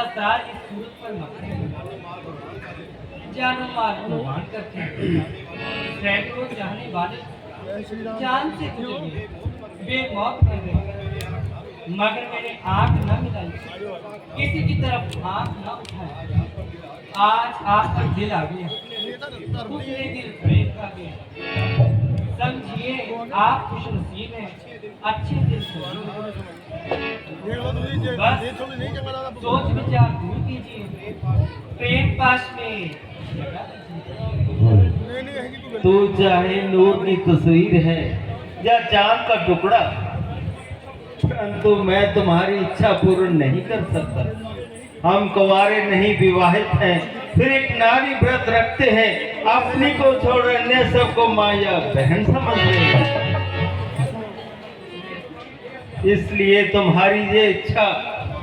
लगातार इस सूरत पर मकते हैं, जानो माल कुर्बान करते हैं। सैकड़ों चाहने वाले जान से गुजर गए, बेमौत कर गए, मगर मैंने आंख न मिलाई, किसी की तरफ आंख न उठाई। आज आपका दिल आ गया, दूसरे दिल प्रेम का गया। समझिए आप खुश नसीब हैं, अच्छे दिल से। बस सोच विचार दूर कीजिए, प्रेम पास में लगा दीजिए। तू चाहे नूर की तस्वीर है या चांद का टुकड़ा, परंतु मैं तुम्हारी इच्छा पूर्ण नहीं कर सकता। हम कुंवारे नहीं विवाहित हैं, फिर एक नारी व्रत रखते हैं, अपनी को छोड़ अन्य सबको माँ या बहन समझ रहे हैं। इसलिए तुम्हारी ये इच्छा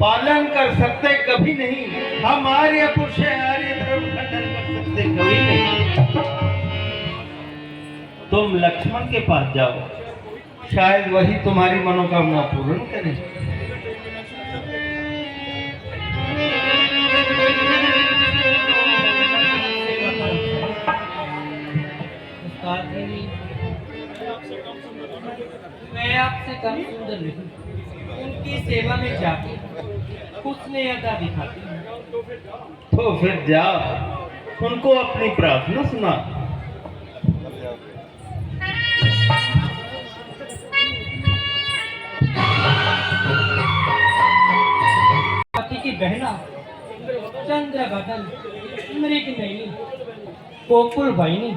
पालन कर सकते कभी नहीं। हम आर्य पुरुष आर्य धर्म खंडन कर सकते कभी नहीं। तुम लक्ष्मण के पास जाओ, शायद वही तुम्हारी मनोकामना पूर्ण करे। मैं आपसे कम सुंदर नहीं, उनकी सेवा में जाके उसने अदा दिखाती हूँ। तो फिर जाओ, उनको अपनी प्रार्थना सुना। पति की बहना चंद्र बदन मृग नयनी गोकुल वाहिनी,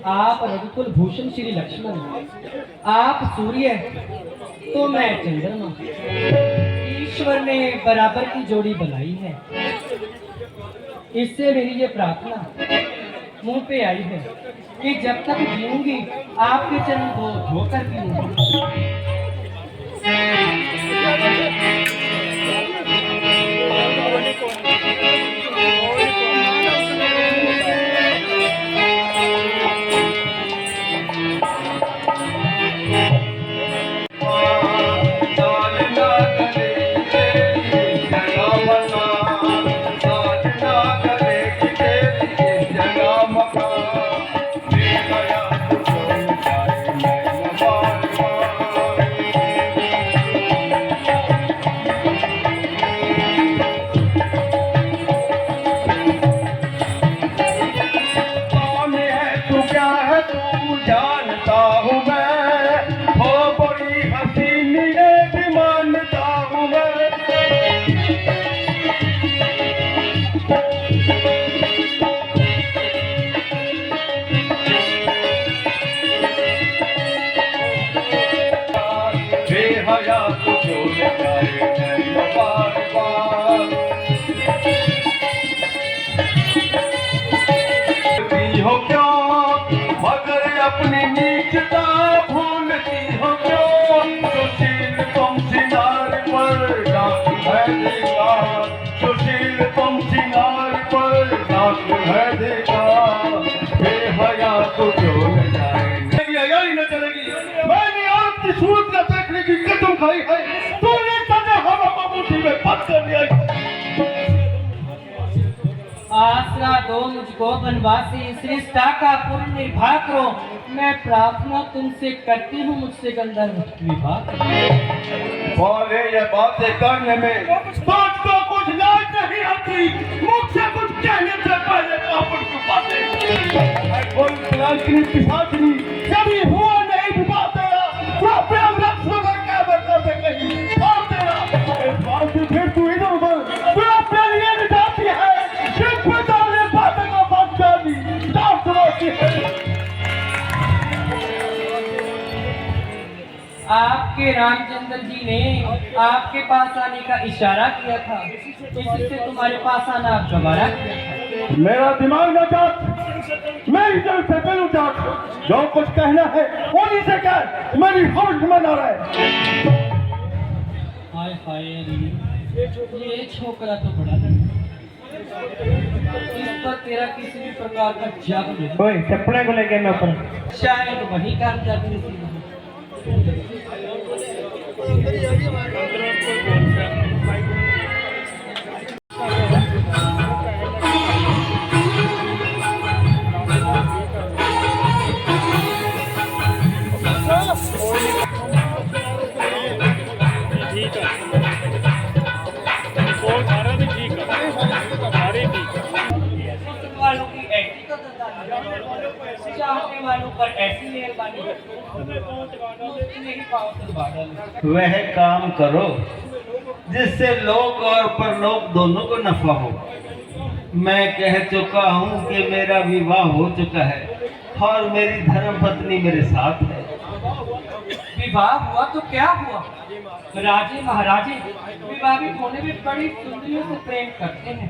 आप रघुकुल भूषण श्री लक्ष्मण, आप सूर्य तो मैं चंद्रमा। ईश्वर ने बराबर की जोड़ी बनाई है, इससे मेरी ये प्रार्थना मुंह पे आई है कि जब तक जीऊंगी आपके चरण को धोकर पीऊंगी। हो क्यों मगर अपनी नीचता भूलती हो क्यों? सुशील तुम सिनार पर डाक है देगा, सुशील तुम सिनार पर डाक है देगा। बेहया तो क्यों न जाए, हया ही न चलेगी। मैंने आपकी सूरत का देखने की कसम खाई है, तूने सजा हवा मुट्ठी में बंद कर दिया। आसरा दो मुझको वनवासी, सृष्टा का पूर्ण निर्वाह करो। मैं प्रार्थना तुमसे करती हूँ, मुझसे गंधर्व विवाह करो। बोले ये बातें करने में सोच को कुछ लाज नहीं आती, मुख से कुछ कहने से पहले पापड़ को बातें। कोई पिलाचनी पिशाचनी कभी हुआ नहीं विवाह तेरा, तो प्रेम रक्ष का क्या बता से कहीं और तेरा। इस बात से फिर तू इधर उधर पूरा प्यार ये नहीं जाती है, आपके रामचंद्र जी ने आपके पास आने का इशारा किया था, इससे तुम्हारे पास आना गवारा किया था। मेरा दिमाग न चाट, मेरी दिल से दिल चाट, जो कुछ कहना है उन्हीं से कह, मेरी समझ में ना रहे। हाय हाय ये छोकरा तो बड़ा लड़का, इस पर तेरा किसी भी प्रकार का जादू नहीं। ओए चप्पले को लेके मैं ऊपर, शायद वही काम जादू नहीं। ठीक है वो सारा भी ठीक है सारे ठीक है सुनने वालों की ऐसी तो चाहने वालों पर ऐसी मेहरबानी नहीं पाओ तो बादल वह काम करो जिससे लोक और परलोक दोनों को नफा हो। मैं कह चुका हूँ कि मेरा विवाह हो चुका है और मेरी धर्म पत्नी मेरे साथ है। विवाह हुआ तो क्या हुआ, राजे महाराजे विवाहित होने में बड़ी सुंदरियों से प्रेम करते हैं।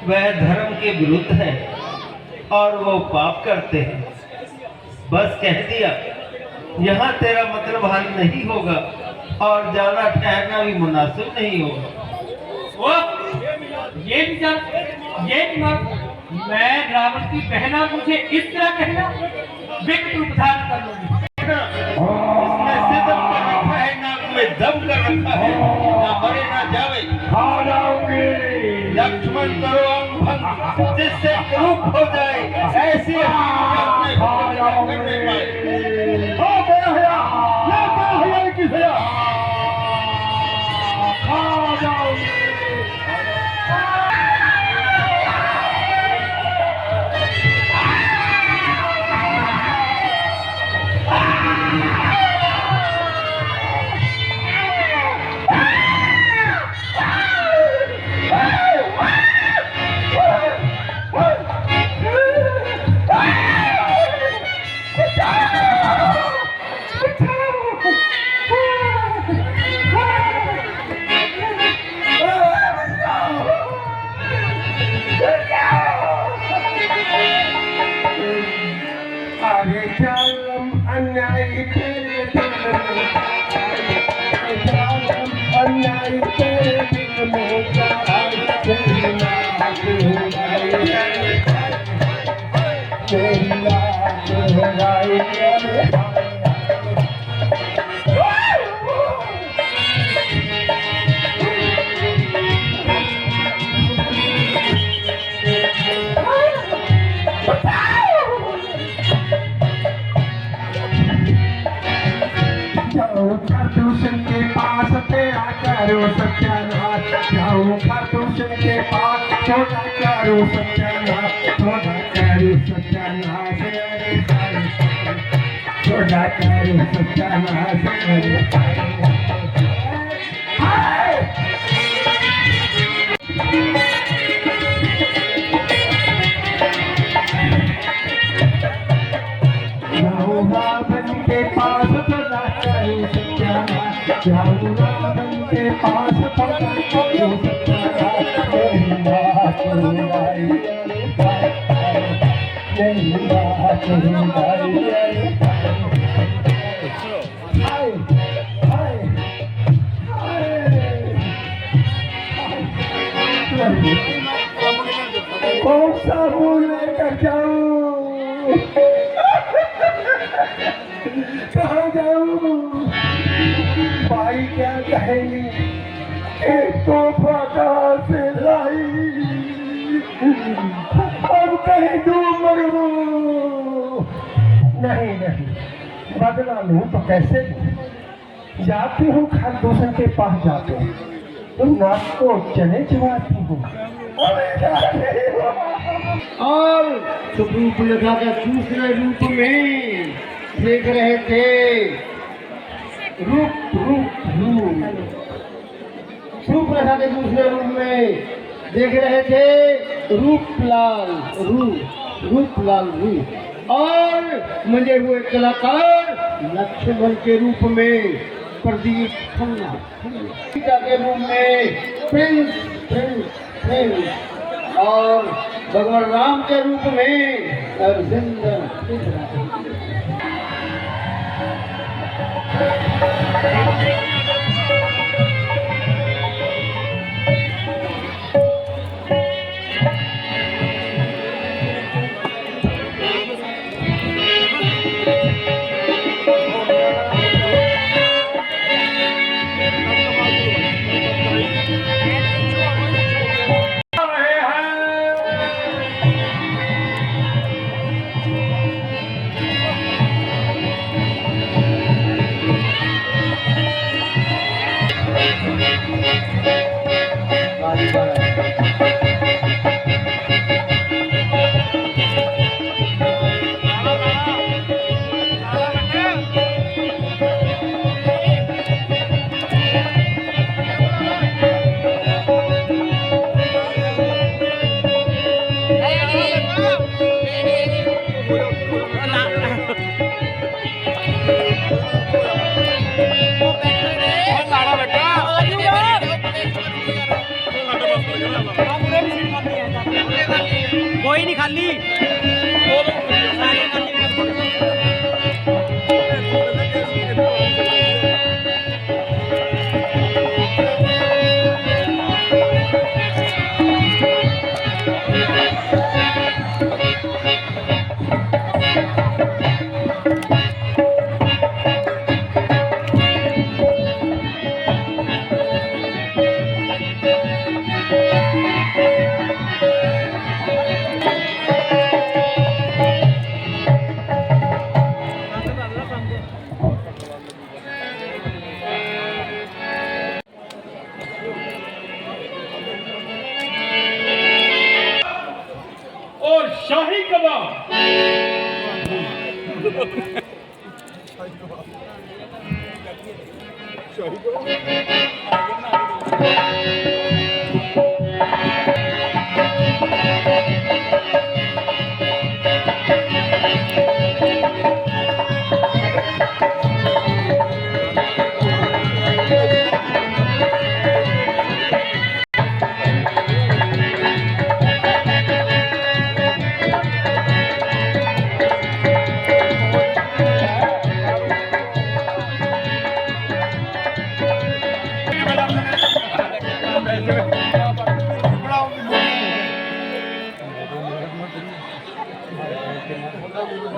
वह धर्म के विरुद्ध है और वो पाप करते हैं। बस कह दिया, यहाँ तेरा मतलब हल नहीं होगा और ज्यादा ठहरना भी मुनासिब नहीं होगा। वो ये भी जान, ये भी मत, मैं रावण की बहना, मुझे इस तरह कहना, विकट रूप धारण कर लूंगी। इसमें सिदम कर रखा है, नाक में दम कर रखा है, ना मरे ना जावे। खा जाओगे लक्ष्मण करो अंग भंग, जिससे रूप हो जाए ऐसी खा जाओगे। खा जाओगे। आगे जालम अन्यायी तेरे दिल में, जालम अन्यायी तेरे दिल में, तेरी लाज हुराई, तेरी लाज हुराई। खाटूशन के पास तेरा करो सत्यानाश, जाऊं खाटूशन के पास थोड़ा करो सत्यानाश, थोड़ा करो सत्यानाश, थोड़ा करो सत्यानाश। जाऊं रावण के पास थोड़ा करो सत्यानाश, जाऊं रावण के पास थोड़ा करो सत्यानाश, तेरी बात हुराई, तेरी बात हुराई। हाय हाय हाय, कौन सा मुँह लेकर जाऊं, कहाँ जाऊं, भाई क्या कहेंगी, एक तोहफा कहाँ से लाई, अब कहीं दूर मरो। नहीं नहीं, बदला लूं तो कैसे लूं, जाती हूँ खाटूशन के पास, जाते हूँ तो नाक को चने चबाती हूँ। और रूप लगा कर दूसरे रूप में देख रहे थे, रूप रूप रूप रूप लगा के दूसरे रूप में देख रहे थे, रूपलाल रूप, रूपलाल रूप। और मंजे हुए कलाकार लक्ष्मण के रूप में, प्रदीप खन्ना सीता के रूप में प्रिंस प्रिंस प्रिंस, और भगवान राम के रूप में अर्जुन।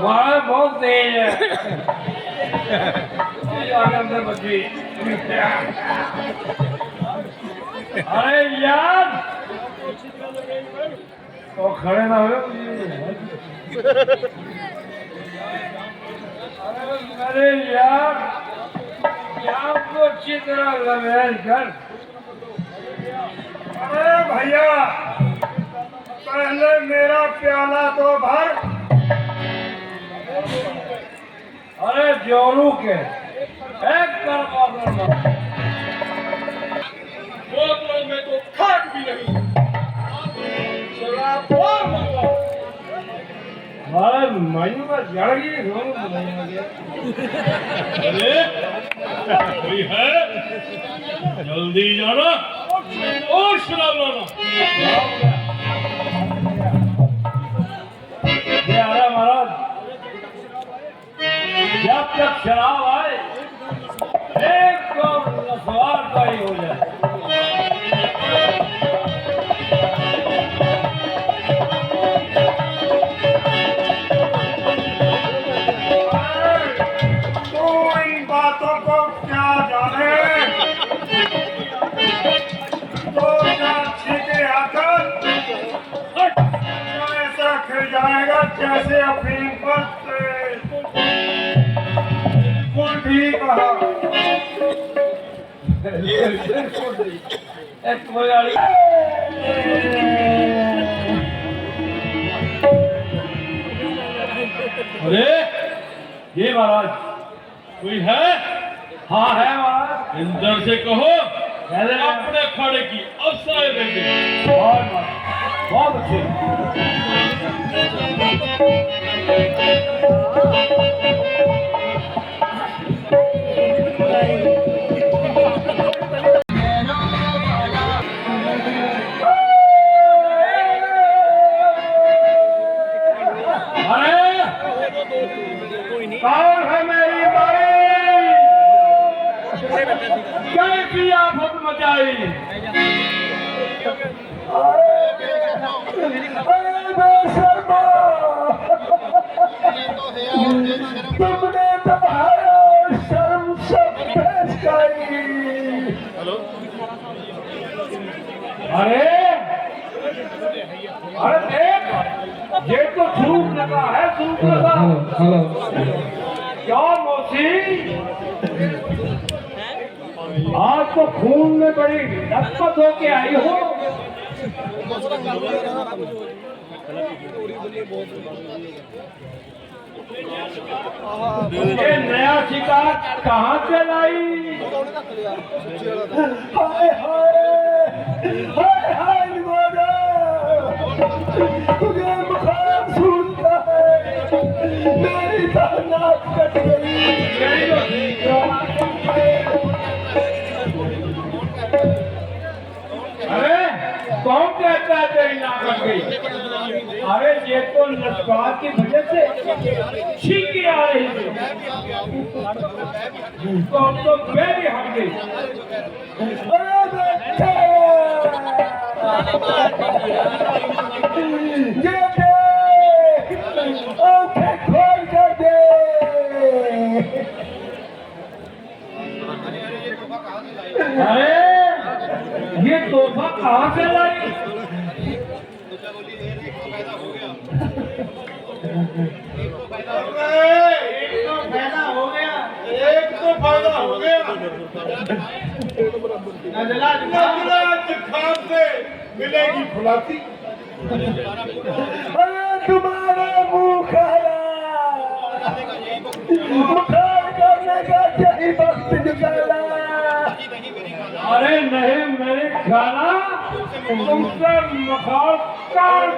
वहाँ बहुत तेज है। अंदर बची। अरे यार तो खड़े ना हो। अरे यार यहाँ को अच्छी तरह लमेल कर। अरे भैया पहले मेरा प्याला तो भर। अरे जोरू के एक कर बोतल में तो खाट भी नहीं। शराब और मंगवा। अरे मयू में जड़ गई दोनों नहीं हो गया। अरे कोई है जल्दी जाना और शराब लाना। अरे महाराज जब तक शराब आए एक तो सवार का ही हो जाए। तो इन बातों को क्या जाने तो छीके आकर ऐसा खिल जाएगा जैसे अफीम पर ठीक कहा। अरे ये महाराज कोई है? हाँ है महाराज। इंदर से कहो अपने खड़े की अफसर देंगे। बहुत अच्छे। कौन है मेरी बाई? कैसी आफत मचाई? तुमने तुम्हारा शर्म सब पेश करी। अरे अरे देख ये तो सूख लगा है, सूख लगा। क्या मौसी आज तो खून में बड़ी लथपथ होके आई हो। ये नया शिकार कहाँ से लाई? हाय हाय हाय हाय निवारा, तुझे बुखार सूखता है, मेरी नाक कट गई। अरे कौन कहता है तेरी नाक कट गई? अरे ये तो लश्कर की वजह से छींकी आ रही थी तो मैं भी हट गई। आंखें खोल कर दे। अरे ये तोहफा कहाँ से लाई? एक तो फायदा हो गया। नजला जुकाम से मिलेगी फुलाती। अरे तुम्हारा मुंह खाया मुखार करने का यही वक्त निकाला। अरे नहीं मेरे खाना तुमसे मुखार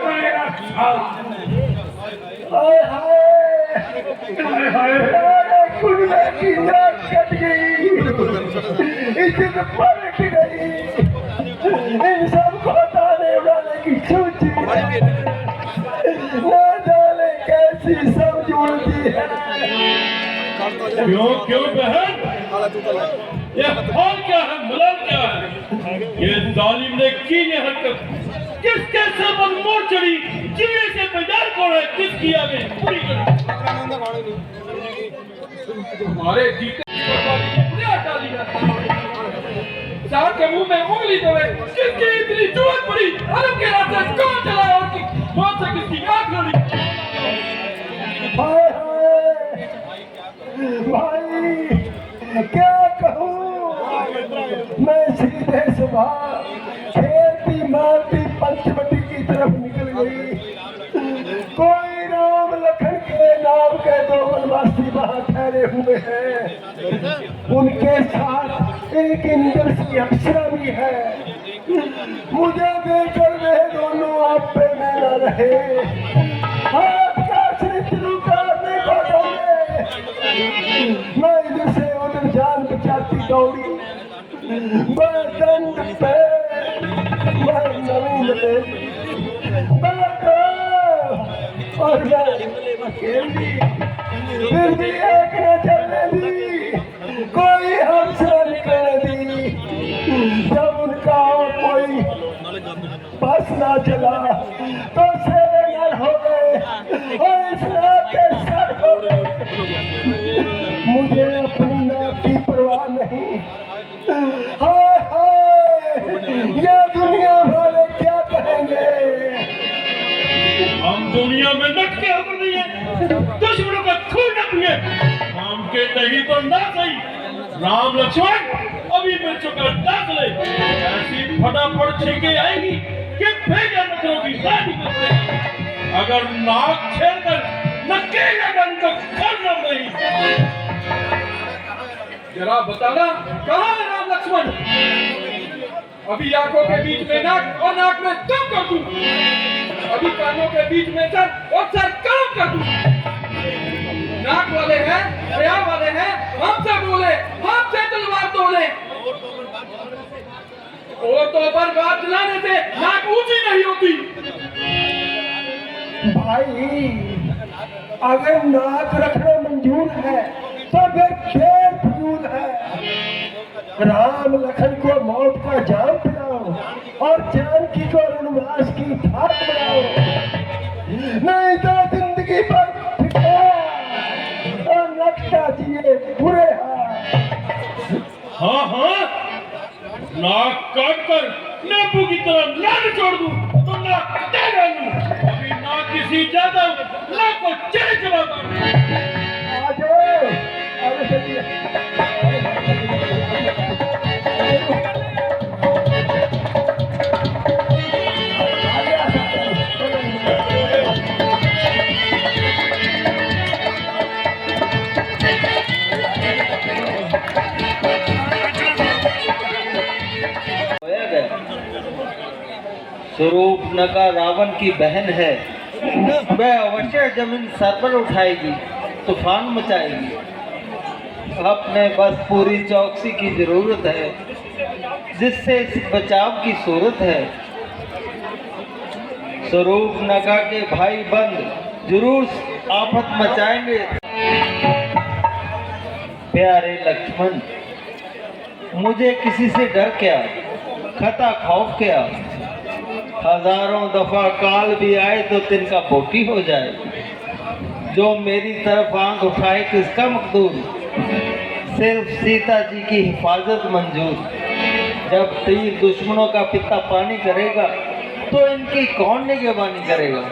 करेगा। हाय हाय अरे कुड़िया की नाक कट गई, इज्जत पलट गई, इन सबको ताने वाले की सूची न जाने कैसी सब जुड़ती है। क्यों बहन, ये हाल क्या है, मुलाल क्या है? ये जालिम ने की ये हरकत किसके सर पर मोड़ चढ़ी, जीने से बेजार कौन है, किसकी आगे पूरी करी? हमारे जीते साथ के मुंह में उंगली तो है, किसकी इतनी जरूरत पड़ी? अरब के रास्ते कौन चलाया और कौन से किसकी आंख लड़ी? हाय भाई क्या कहूँ मैं, सीधे सुबह खेलती मारती पंचवटी की तरफ निकल गई। कोई राम लखन के नाम के दो वनवासी वहाँ ठहरे हुए हैं, उनके साथ एक इंद्र सी अप्सरा भी है। मुझे देखकर वे दोनों आप पे में न रहे, हाथ का छित्र उतारने को डरे। मैं इधर से उधर जान बचाती दौड़ी, मैं दंड पे मैं नवीन देवी और मैं खेली, फिर भी एक न चलने दी, कोई हमसे निकलने दी। जब उनका कोई बस ना चला तो सेरे नर हो गए और इस नाक के सर हो गए। मुझे अपनी नाक की परवाह नहीं। हाय ये दुनिया वाले क्या कहेंगे? हम दुनिया में नट के हम नहीं है, दुश्मनों का खून न पिए, हम के नहीं तो ना सही। राम लक्ष्मण अभी मिल चुका दाखले, ऐसी फटाफट छीके आएगी कि भेजा नखरों की शादी करते। अगर नाक छेड़कर नकेगा डंग तो करना नहीं। जरा बताना कहाँ है राम लक्ष्मण? अभी आंखों के बीच में नाक और नाक में कम कर दूं, अभी कानों के बीच में सर और सर कम कर दूं। नाक वाले हैं, हया वाले हैं, हमसे बोले, हमसे तलवार तोले। और तो पर बात चलाने से नाक ऊंची नहीं होती। भाई अगर नाक रखना मंजूर है तो फिर खेल फजूल है। राम लखन को मौत का जाम पिलाओ और जानकी को वनवास की थाप बनाओ, नहीं तो जिंदगी पर फिटा और लगता जिए बुरे हाल। हाँ नाक काट कर नींबू की तरह लाल छोड़ दूं तो नाक कटा डालूं। अभी ना किसी ज्यादा ना को चले चला आ जाओ, आगे चलिए। स्वरूपनखा रावण की बहन है, वह अवश्य जमीन सर पर उठाएगी, तूफान मचाएगी। अपने बस पूरी चौकसी की जरूरत है, जिससे इस बचाव की सूरत है। स्वरूपनखा के भाई बंद जरूर आफत मचाएंगे। प्यारे लक्ष्मण, मुझे किसी से डर क्या, खता खौफ क्या? हजारों दफा काल भी आए तो तिनका बोटी हो जाए। जो मेरी तरफ आंख उठाए किसका मकदूर, सिर्फ सीता जी की हिफाजत मंजूर। जब तीर दुश्मनों का पिता पानी करेगा तो इनकी कौन निगहबानी करेगा?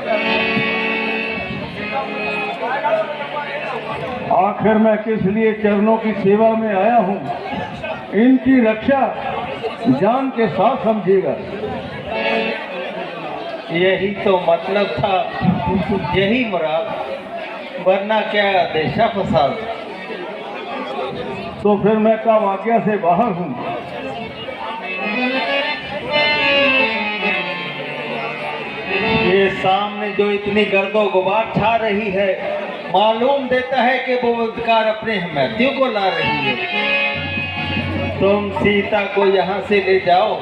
आखिर मैं किस लिए चरणों की सेवा में आया हूँ, इनकी रक्षा जान के साथ समझिएगा। यही तो मतलब था, यही मुराद। वरना क्या देशा फसाद। तो फिर मैं कब आज्ञा से बाहर हूँ। ये सामने जो इतनी गर्दो गुबार छा रही है, मालूम देता है कि वो बलात्कार अपने हमैतियों को ला रही है। तुम सीता को यहाँ से ले जाओ,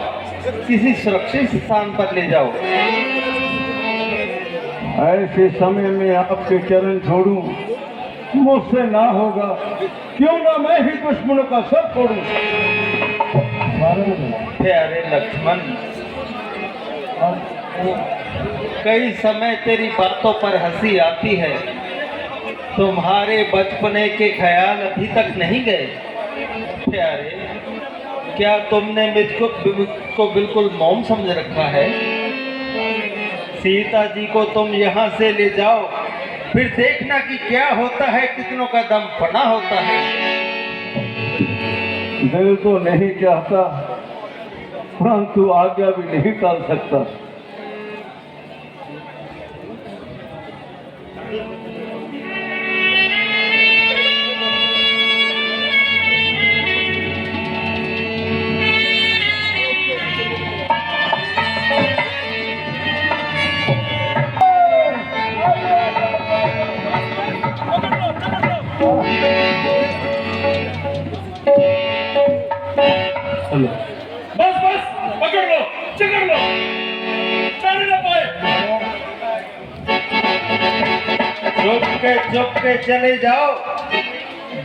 किसी सुरक्षित स्थान पर ले जाओ। ऐसे समय में आपके चरण छोड़ूं, मुझसे ना होगा। क्यों ना मैं ही दुश्मनों का सर फोड़ूं। प्यारे लक्ष्मण, कई समय तेरी बातों पर हंसी आती है। तुम्हारे बचपने के ख्याल अभी तक नहीं गए। प्यारे, क्या तुमने मुझको बिल्कुल मौन समझ रखा है? सीता जी को तुम यहाँ से ले जाओ, फिर देखना कि क्या होता है, कितनों का दम फना होता है। दिल तो नहीं चाहता, परंतु आज्ञा भी नहीं टाल सकता। बस बस, पकड़ लो, चकड़ लो, चढ़ ना पाए। चुप के चले जाओ,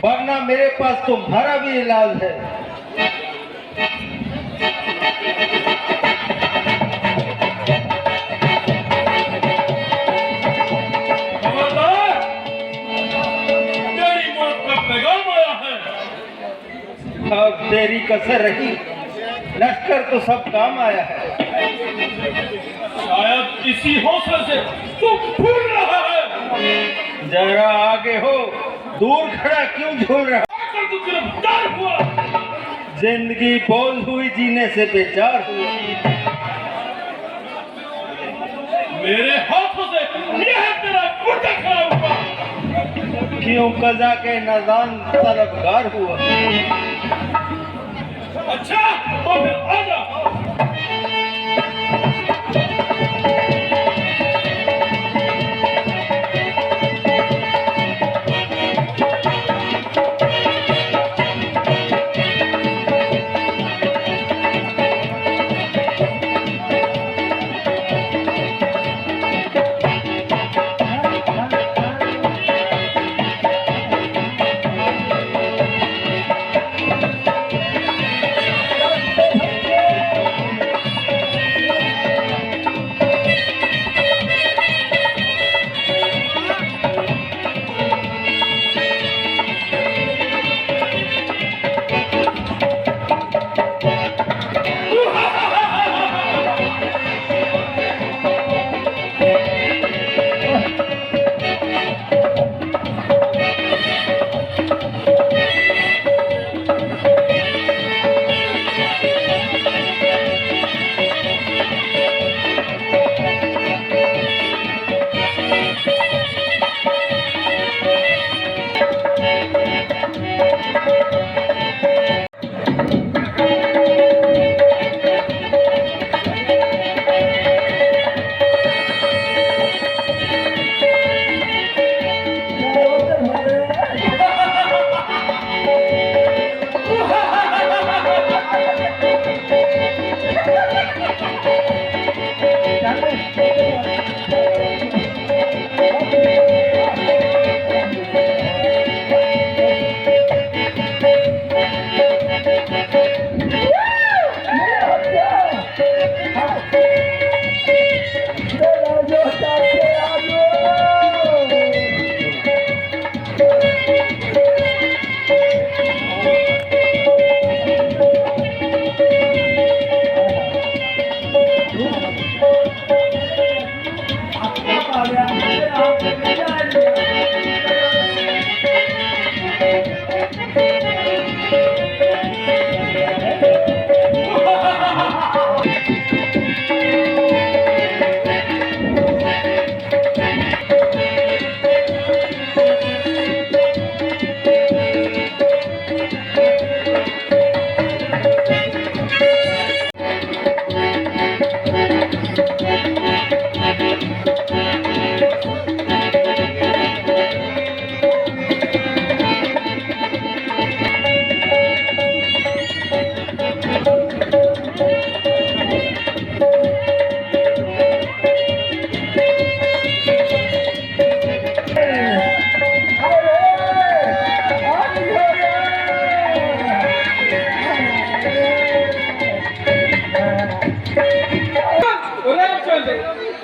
वरना मेरे पास तुम्हारा भी इलाज है। खबरदार, तेरी मौत का पैगाम आया है। अब तेरी कसर रही, लश्कर तो सब काम आया है। शायद इसी हौसले से तू फूल रहा है। जरा आगे हो, दूर खड़ा क्यों झूल रहा? आकर तू गिरफ्तार हुआ। जिंदगी बोझ हुई, जीने से बेचार हुआ। मेरे हाथों से यह तेरा मुर्दा खड़ा हुआ। क्यों कजा के नजान तलबगार हुआ? अच्छा, तो फिर आजा।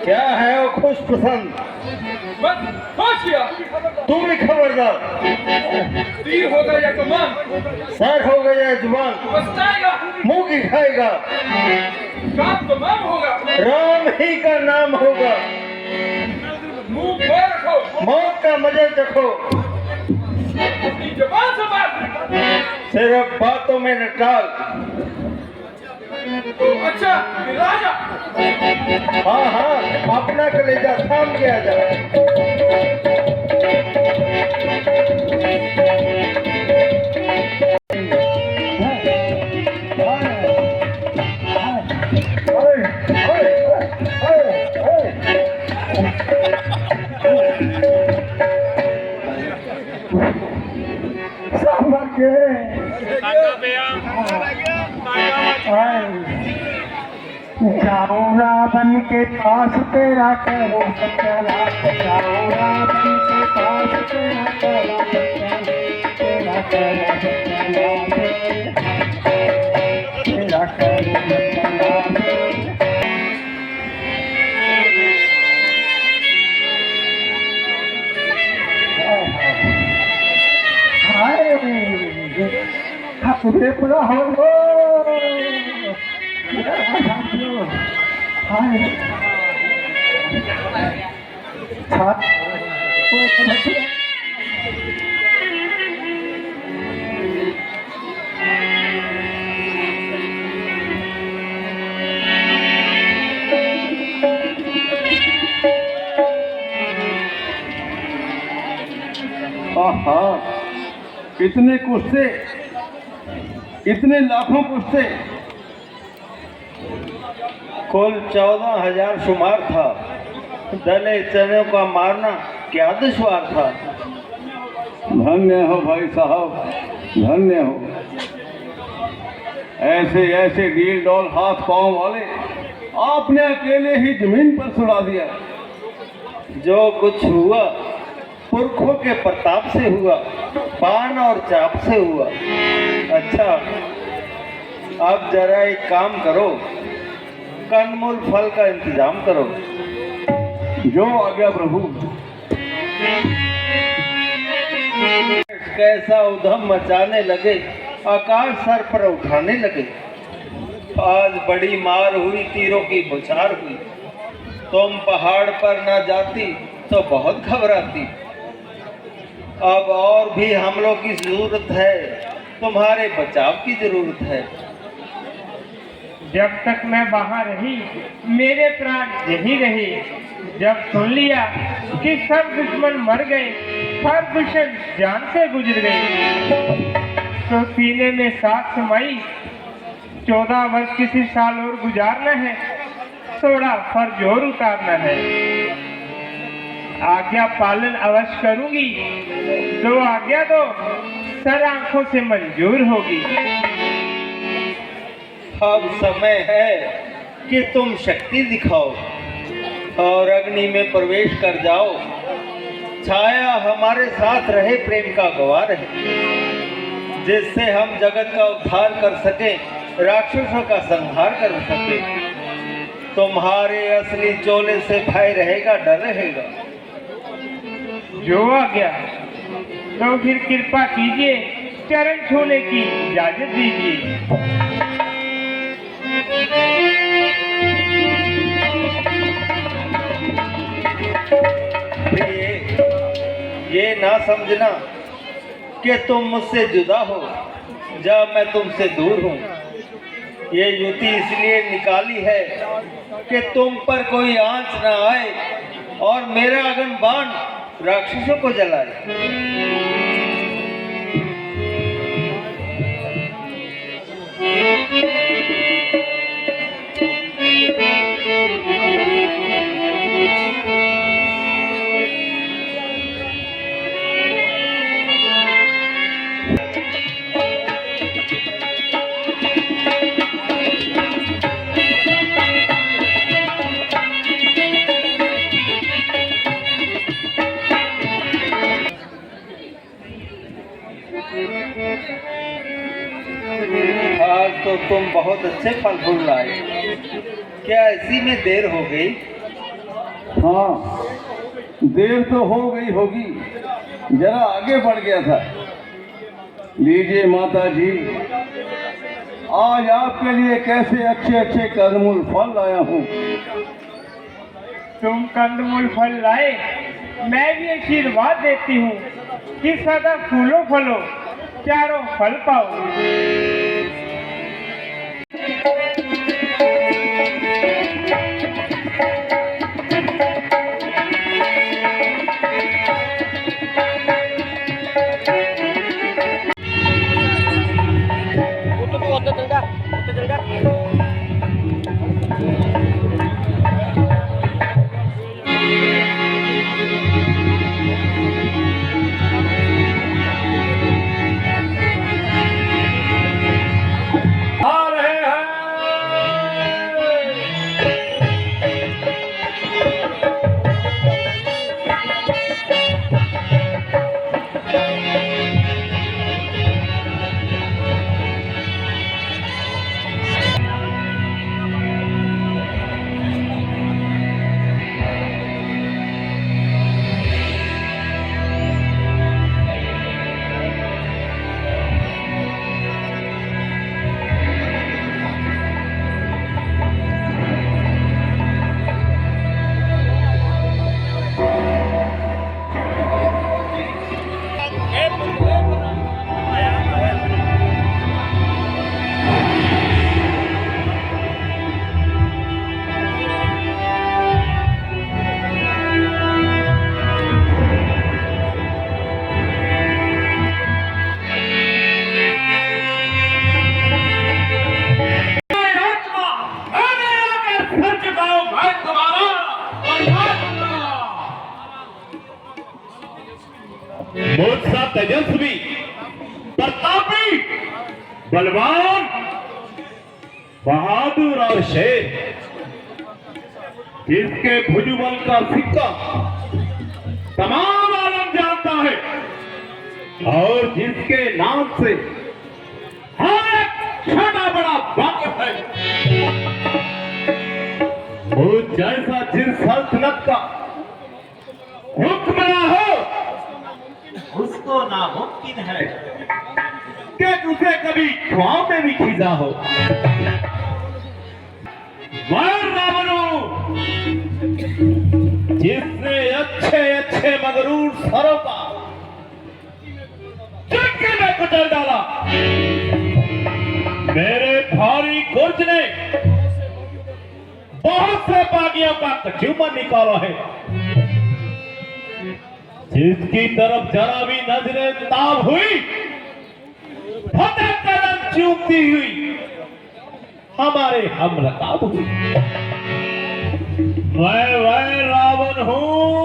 क्या है वो खुश पसंद? बस होश किया। तू भी खबरदार, तीर होगा या कमान, सर हो गया जुबान, पछताएगा, मुंह की खाएगा, काम तमाम होगा, राम ही का नाम होगा, मुंह पर रखो, मौत का मजा चखो, अपनी जबान से बात। सिर्फ बातों में न टाल। अच्छा फिर राजा, हाँ हाँ, अपना कलेजा थाम के आ जा। जाऊंगा बन के पास तेरा करो चला, जाऊंगा बन के पास तेरा करो तेरा करो तेरा करो। हाय पूरे पूरा हो गो। इतने कुश्ते, इतने लाखों कुश्ते, कुल 14,000 शुमार था। दले चने का मारना क्या दुश्वार था। धन्य हो भाई साहब, धन्य हो। ऐसे ऐसे डील डॉल हाथ पांव वाले आपने अकेले ही जमीन पर सुला दिया। जो कुछ हुआ पुरखों के प्रताप से हुआ, पान और चाप से हुआ। अच्छा अब जरा एक काम करो, कंदमूल फल का इंतजाम करो। जो आ गया प्रभु। कैसा उधम मचाने लगे, आकाश सर पर उठाने लगे। आज बड़ी मार हुई, तीरों की बौछार हुई। तुम पहाड़ पर ना जाती तो बहुत घबराती। अब और भी हमलों की जरूरत है, तुम्हारे बचाव की जरूरत है। जब तक मैं वहाँ रही मेरे प्राण यही रहे। जब सुन लिया कि सब दुश्मन मर गए, हर दुश्मन जान से गुजर गए, तो सीने में साथ समाई। 14 वर्ष किसी साल और गुजारना है, थोड़ा फर्ज और उतारना है। आज्ञा पालन अवश्य करूंगी, जो आज्ञा दो सर आंखों से मंजूर होगी। अब समय है कि तुम शक्ति दिखाओ और अग्नि में प्रवेश कर जाओ। छाया हमारे साथ रहे, प्रेम का गवाह रहे, जिससे हम जगत का उद्धार कर सके, राक्षसों का संहार कर सके। तुम्हारे असली चोले से भय रहेगा, डर रहेगा। जो आ गया तो फिर कृपा कीजिए, चरण छूने की इजाजत दीजिए। ये ना समझना कि तुम मुझसे जुदा हो जब मैं तुमसे दूर हूँ। ये युति इसलिए निकाली है कि तुम पर कोई आंच न आए और मेरा अगन बाण राक्षसों को जलाए। आज तो तुम बहुत अच्छे फल फूल लाए, क्या इसी में देर हो गई? हाँ, देर तो हो गई होगी, जरा आगे बढ़ गया था। लीजिए माता जी, आज आपके लिए कैसे अच्छे अच्छे कंदमूल फल लाया हूँ। तुम कंदमूल फल लाए, मैं भी आशीर्वाद देती हूँ कि सदा फूलो फलो, चारों फल पाओ। आ रहे हैं। मुझसा तेजस्वी, प्रतापी, बलवान, बहादुर और शेर, जिसके भुजबल का सिक्का तमाम आलम जानता है और जिसके नाम से हर एक छोटा बड़ा वाकिफ है। मुझ जैसा जिस सल्तनत का हुक्मरान हो, उसको नामुमकिन है कि उसे कभी ख्वाब में भी खींचा हो। वह रावणों, जिसने अच्छे अच्छे मगरूर सरों का चक्के में कुचल डाला, मेरे भारी गुर्ज ने बहुत से बागियों का कचूमर निकाला है। जिसकी तरफ जरा भी नजरें ताब हुई, फतेह कदम चूमती हुई हमारे हम रकाब हुई। मैं वह रावण हूं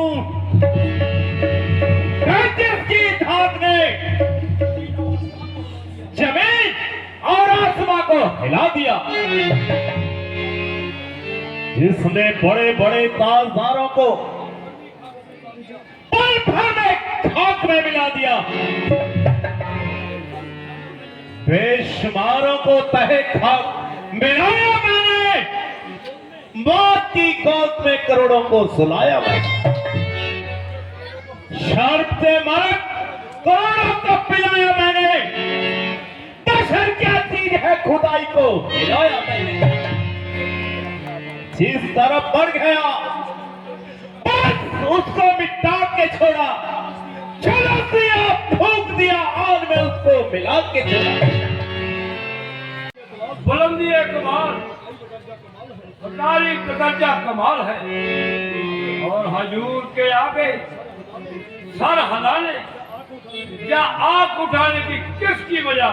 जिसकी धाक ने जमीन और आसमां को हिला दिया, जिसने बड़े बड़े ताजदारों को पल भर में खाक में मिला दिया, बेशुमारों को तहे खाक मिलाया मैंने, मौत की गोद में करोड़ों को सुलाया मैंने, शर्त से मरक करोड़ों को पिलाया मैंने, बशर क्या चीज है खुदाई को हिलाया मैंने। जिस तरफ बढ़ गया बस उसको मिटा के छोड़ा, चलो दिया फूंक दिया, आग में उसको मिला के छोड़ा। बुलंदी है कमाल, तारीफ का दर्जा कमाल है, और हजूर के आगे सर हिलाने या आंख उठाने की किसकी वजह?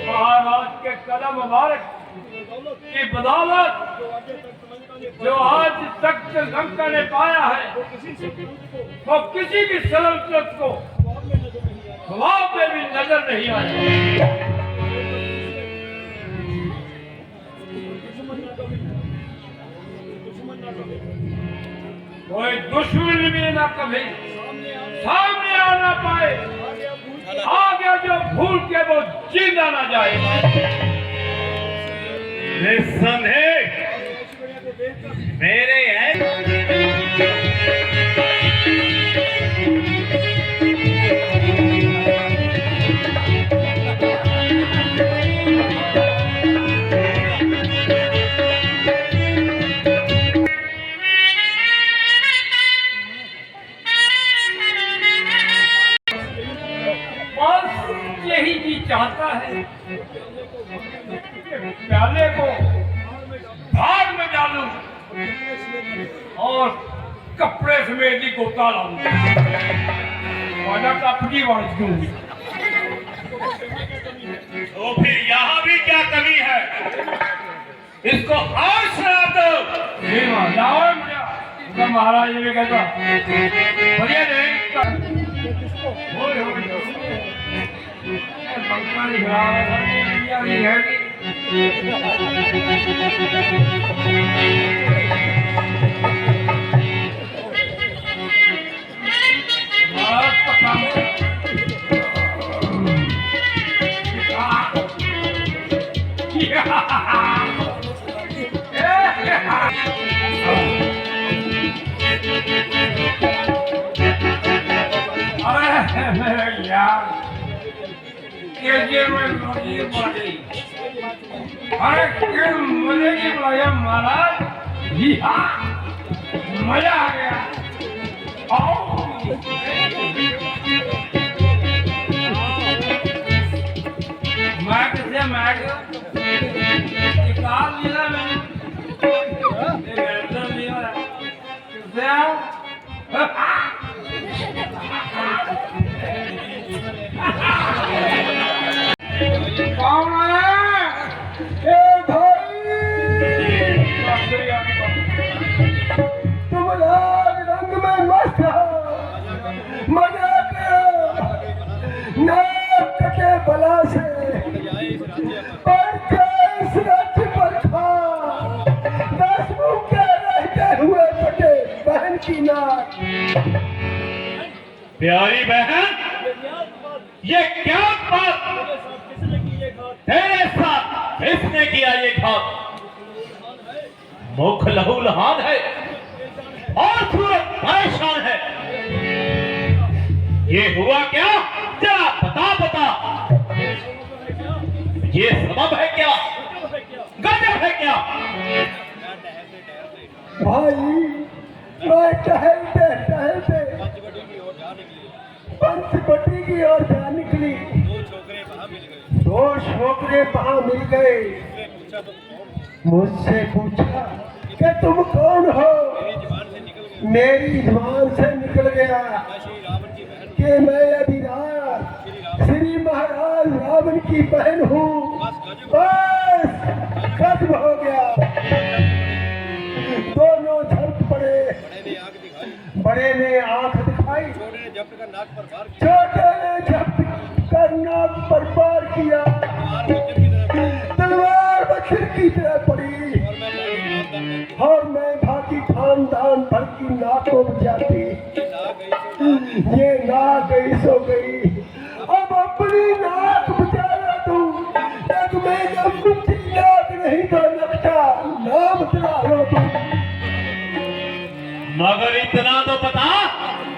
महाराज के कदम मुबारक की बदौलत जो आज तक लंका ने पाया है, वो किसी भी सल्तनत को ख्वाब में भी नजर नहीं आया। कोई दुश्मन भी ना कभी सामने आ ना पाए, आ गया जो भूल के वो जिंदा ना जाए। निस्संदेह मेरे प्याले को भाग में डालूं और कपड़े समेत ही गोता लाऊं वरना कपड़ी बढ़ दूंगी। तो फिर यहाँ भी क्या कमी है? इसको और शराब दो। जाओ मुझे महाराज ने कहता बढ़िया नहीं पंखा नहीं खराब है मजे की बुलाया महाराज जी। हाँ मजा आ गया। आओ मैक से मैक निकाल लिया मैंने कौन है? ए भाई तुम लाल रंग में मस्त हो, मजा नाक कटे बला से पर दस मुक्के रहते हुए कटे बहन की नाक। प्यारी बहन ये क्या बात? तेरे साथ किसने किया ये घात? मुख लहूलुहान है और सूरत परेशान है। ये हुआ क्या? जरा बता ये सबब है क्या? गजब है क्या? भाई मैं टहलते पंचवटी की ओर जा निकली। दो छोकरे वहां मिल गए। मुझसे पूछा कि तुम कौन हो? मेरी जुबान से निकल गया कि मैं अभिराज श्री महाराज रावण की बहन हूँ। बस खत्म हो गया। दोनों झपट पड़े। बड़े ने आंख दिखाई, छोटे ने झपट कर नाक पर वार किया। तलवार बछर की तरह पड़ी और मैं भागी खानदान भर की नाकों बजाती। ये नाक गई सो गई, अब अपनी नाक बचाना तू। एक मैं जब कुछ नाक नहीं तो नक्शा नाम चला लो तू। मगर इतना तो बता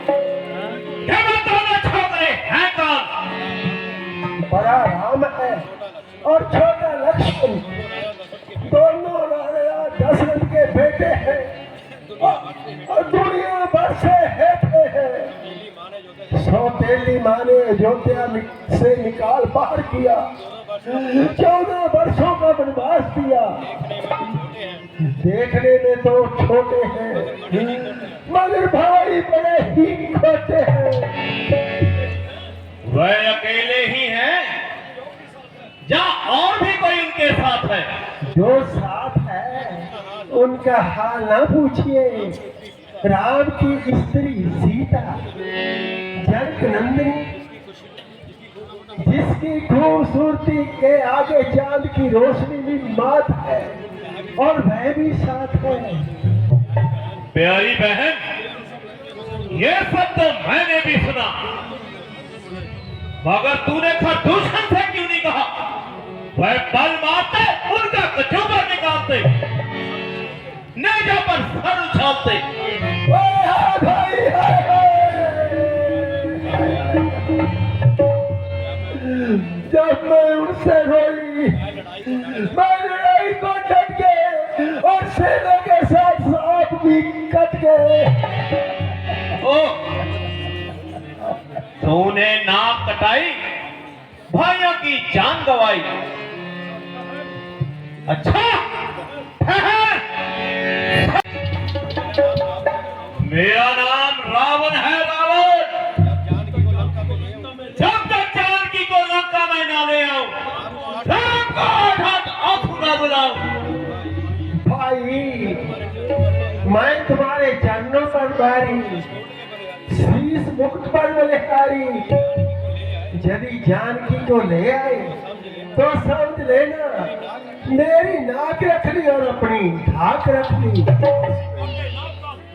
क्या दोनों छोकरे हैं कौन? बड़ा राम है और छोटा लक्ष्मण। दोनों राजा दशरथ के बेटे हैं और दुनिया भर से हेठे हैं। सौतेली माँ ने अयोध्या से निकाल बाहर किया। 14 वर्षों का वनवास दिया। देखने में तो छोटे हैं मगर भाई बड़े ही खोटे हैं। वह अकेले ही हैं या और भी कोई उनके साथ है? जो साथ है उनका हाल ना पूछिए। राम की स्त्री सीता जनक नंदिनी, जिसकी खूबसूरती के आगे चांद की रोशनी भी मात है और वह भी साथ है। प्यारी बहन ये सब तो मैंने भी सुना, मगर तूने खरदूषण से क्यों नहीं कहा? वह बल मारते उनका कचूबर निकालते, नेजा पर सर उछालते। जब मैं उनसे रोई, मैं लड़ाई को डट गए और सेना के साथ सांप भी कट गए। तूने नाक कटाई, भाइयों की जान गवाई, अच्छा मेरा नाम रावण है, रावण। जब तक जानकी को लंका में ना ले आओ, राम का हाथ आंसू ना बुलाओ। भाई मैं तुम्हारे चरणों पर बारी, शीश मुकुट पर बलिहारी। यदि जानकी को ले आए तो समझ लेना मेरी नाक रख ली और अपनी धाक रख ली।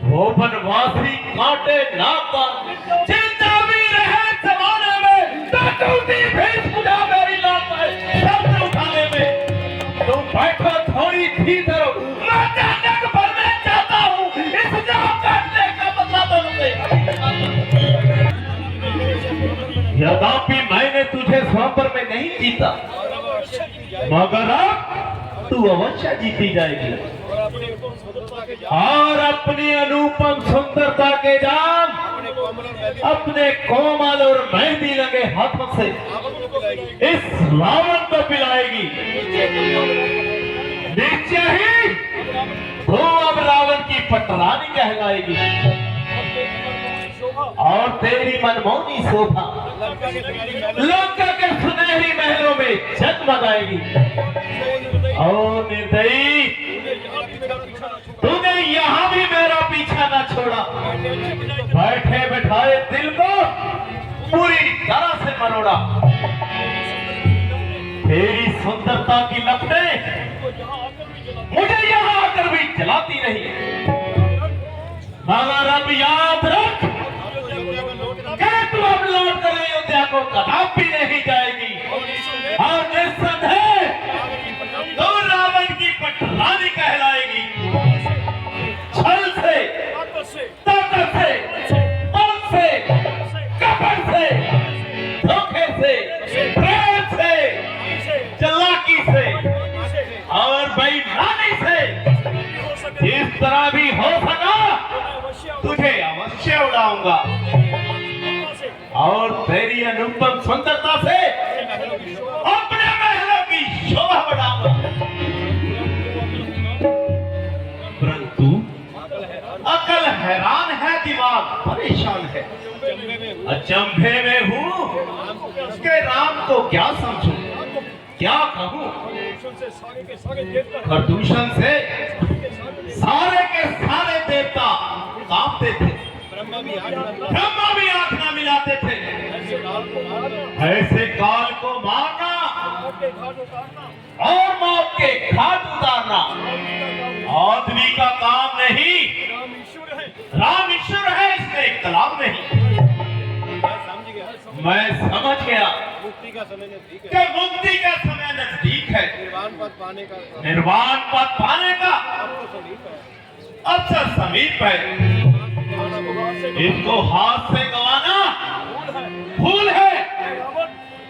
वो बनवासी काटे नाक पर, चिंता भी रहे जमाने में, तो टूटी भेज बुझा मेरी नाक पर, शब्द उठाने में। तुम बैठो थोड़ी थी करो, मैं जन्नत भरने चाहता हूँ, इस नाम काटने का बदला तो मुझे। यद्यपि मैंने तुझे स्वयंवर में नहीं जीता, मगर अब तू अवश्य जीती जाएगी। और अपनी अनुपम सुंदरता के जाम अपने कोमल और मेहंदी लगे हाथों से इस रावण को पिलाएगी। निश्चय ही तो अब रावण की पटरानी कहलाएगी और तेरी मनमोहनी शोभा लंका के सुनहरी महलों में जगमगाएगी। और निर्दयी, तूने यहाँ भी मेरा पीछा न छोड़ा, बैठे बैठाए दिल को पूरी तरह से मरोड़ा। तेरी सुंदरता की लपटें मुझे यहाँ आकर भी जलाती रही, मगर अब याद रख कि तू अब लौट कर अयोध्या को कदापि नहीं जाएगी। और निस्संदेह तो रावण की पटरानी कहलाएगी। छल से, ताकत से, बल से, कपट से, धोखे से, प्रेम से, चालाकी से और बेईमानी से जिस तरह भी हो सका तुझे अवश्य उड़ाऊंगा और तेरी अनुपम सुंदरता से अपने महलों की शोभा बढ़ाऊंगा। परंतु अकल हैरान है, दिमाग परेशान है। अचंभे में हूँ कि राम को क्या समझूं, क्या कहूँ। प्रदूषण से सारे के सारे देवता कांपते थे, ब्रह्मा भी आंख न मिलाते थे। ऐसे काल को मारना और मौत के घाट उतारना आदमी का काम नहीं, राम ईश्वर है, इसमें कलाम नहीं। मैं समझ गया कि मुक्ति का समय नजदीक है, निर्वाण पद पाने का अवसर समीप है। इसको हाथ से गंवाना भूल है।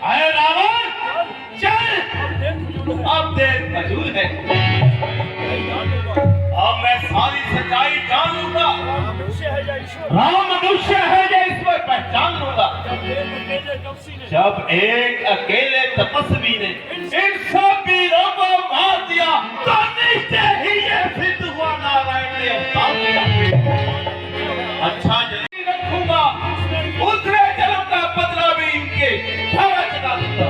अरे रावण चल, अब देर फजूल है। अब मैं सारी सच्चाई जान लूंगा, राम मनुष्य है या इस पर पहचान लूंगा। जब एक अकेले तपस्वी ने इन सब वीरों को मार दिया तो निश्चय ही ये सिद्ध हुआ नारायण ने अवतार लिया। अच्छा जल्दी रखूंगा, दूसरे जन्म का बदला भी इनके धारा चला दूंगा।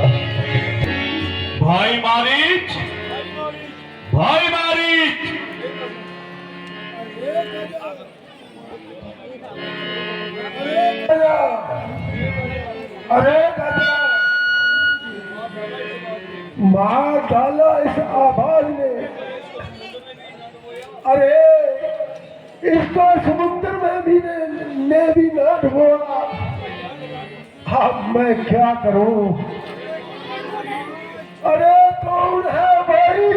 भाई मारीच, भाई मारीच, अरे मार डाला इस आवाज ने। अरे इसको समुद्र में भी ने भी ना डुबोया। अब मैं क्या करूं? अरे कौन है भाई?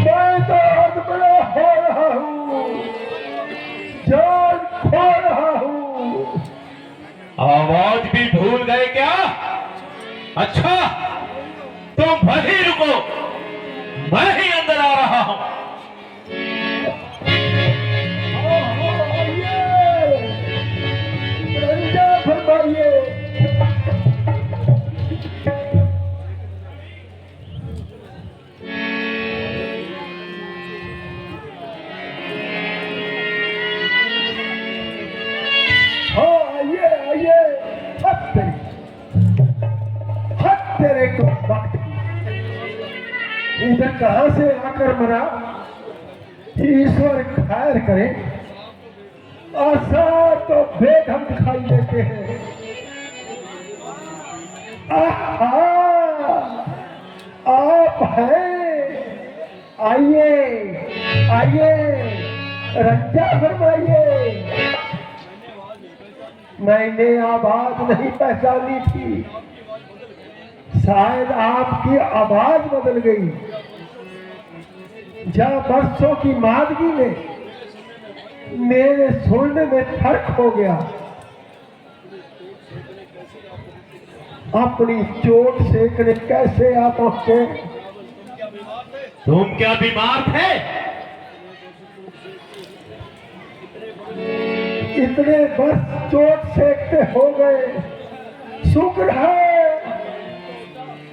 मैं तो अधबड़ा हो रहा हूँ, जान खो रहा हूँ। आवाज भी भूल गए क्या? अच्छा तुम वहीं रुको, मैं ही अंदर आ रहा हूं। इधर कहां से आकर मरा, ईश्वर खैर करे। आशा तो बेढंग दिखाई देते हैं। आहा, आप हैं, आइए आइए, रंजा फरमाइए। मैंने आवाज नहीं पहचानी थी, शायद आपकी आवाज बदल गई। जब बरसों की मादगी में मेरे सुनने में फर्क हो गया। अपनी चोट सेकने कैसे आप पहुंचे? तुम क्या बीमार थे? इतने बस चोट सेकते हो गए। शुक्र है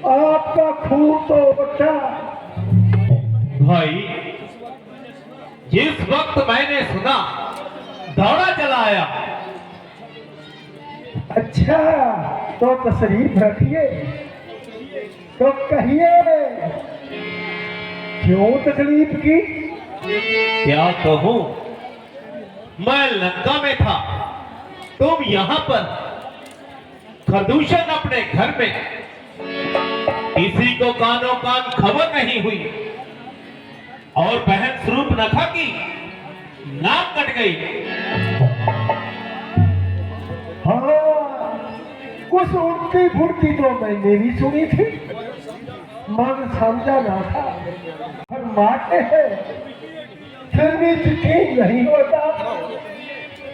आपका खून तो उठा। भाई, जिस वक्त मैंने सुना दौड़ा चला आया। अच्छा, तो तशरीफ रखिए, तो कहिए क्यों तकलीफ की? क्या कहूं, मैं लंका में था, तुम यहां पर खरदूषण अपने घर में, किसी को कानों कान खबर नहीं हुई, और बहन शूर्पणखा की नाक कट गई। हाँ, कुछ उल्टी फुर्ती तो मैंने भी सुनी थी, मगर समझा ना था। फरमाते हैं फिर भी यकीन नहीं होता,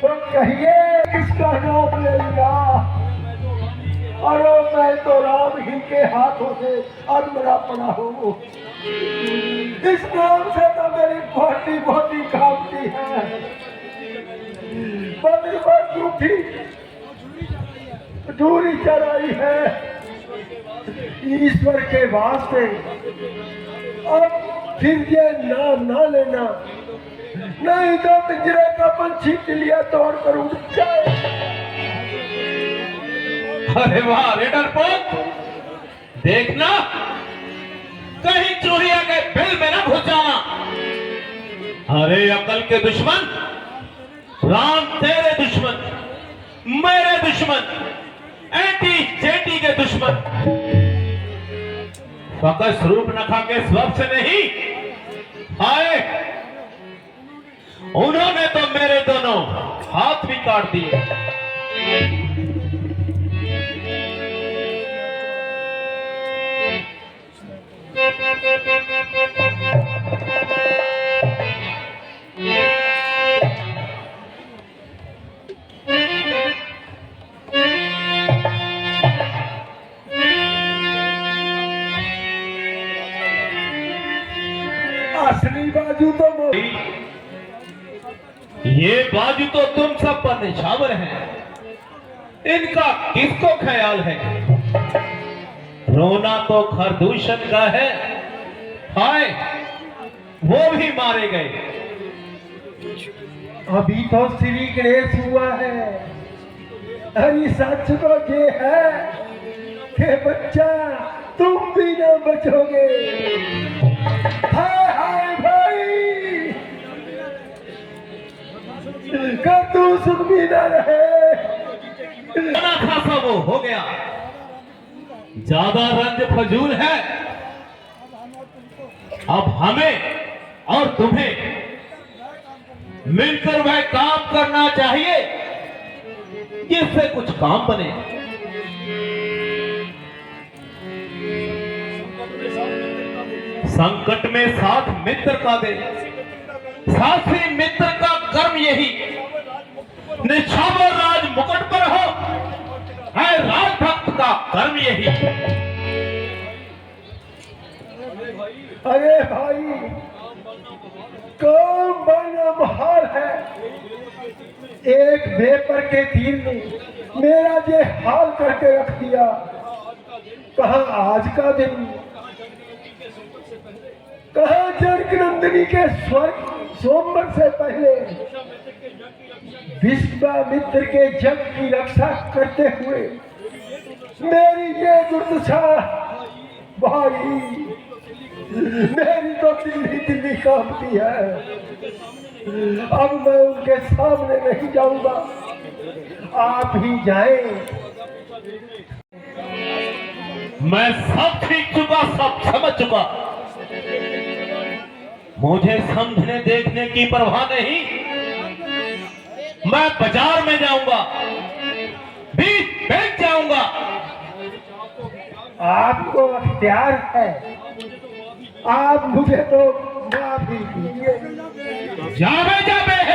तो कहिए किसका नाम ले लिया? अरे मैं तो राम ही के हाथों से अधमरा पड़ा हूँ। इस नाम से तो मेरी बहुत बहुत कामती है। बड़ी बात झूठी दूरी चढ़ाई है ईश्वर के वास्ते। अब फिर ये नाम ना लेना, नहीं तो पिंजरे का पंछी चिड़िया तोड़ कर उड़ जाए। अरे वाह रे डरपोक, देखना कहीं चूहिया के बिल में ना घुस जाना। अरे अकल के दुश्मन, राम तेरे दुश्मन, मेरे दुश्मन, एंटी जेटी के दुश्मन, फकत शूर्पणखा के स्वभाव से नहीं, हाय उन्होंने तो मेरे दोनों हाथ भी काट दिए। असली बाजू तो वो, ये बाजू तो तुम सब पर निछावर हैं, इनका किसको ख्याल है? रोना तो खरदूषण का है, हाय वो भी मारे गए। अभी तो श्री गणेश हुआ है। अरे सच तो ये है कि बच्चा तुम भी ना बचोगे। हाय हाय भाई, कर तू सुख भी ना रहे। बड़ा खासा वो हो गया, ज्यादा रंज फजूल है। अब हमें और तुम्हें मिलकर वह काम करना चाहिए जिससे कुछ काम बने। संकट में साथ मित्र का दे, साथी मित्र का कर्म यही, निछावर राज मुकुट पर हो, है राजभक्त का कर्म यही। अरे भाई, काम बड़ा महाल है। एक बेपर के तीर ने मेरा ये हाल करके रख दिया। कहा आज का दिन, कहा जनक नंदिनी के स्वर्ग सोमवार से पहले विश्वामित्र के जग की रक्षा करते हुए मेरी ये दुर्दशा। भाई मेरी तो दिल्ली दिल्ली कांपती है। अब मैं उनके सामने नहीं जाऊंगा, आप ही जाएं। मैं सब सीख चुका, सब समझ चुका। मुझे समझने देखने की परवाह नहीं। मैं बाजार में जाऊंगा, बीच बैंक जाऊंगा। आपको अख्तियार है, आप मुझे तो माफी दीजिए। जावे जावे है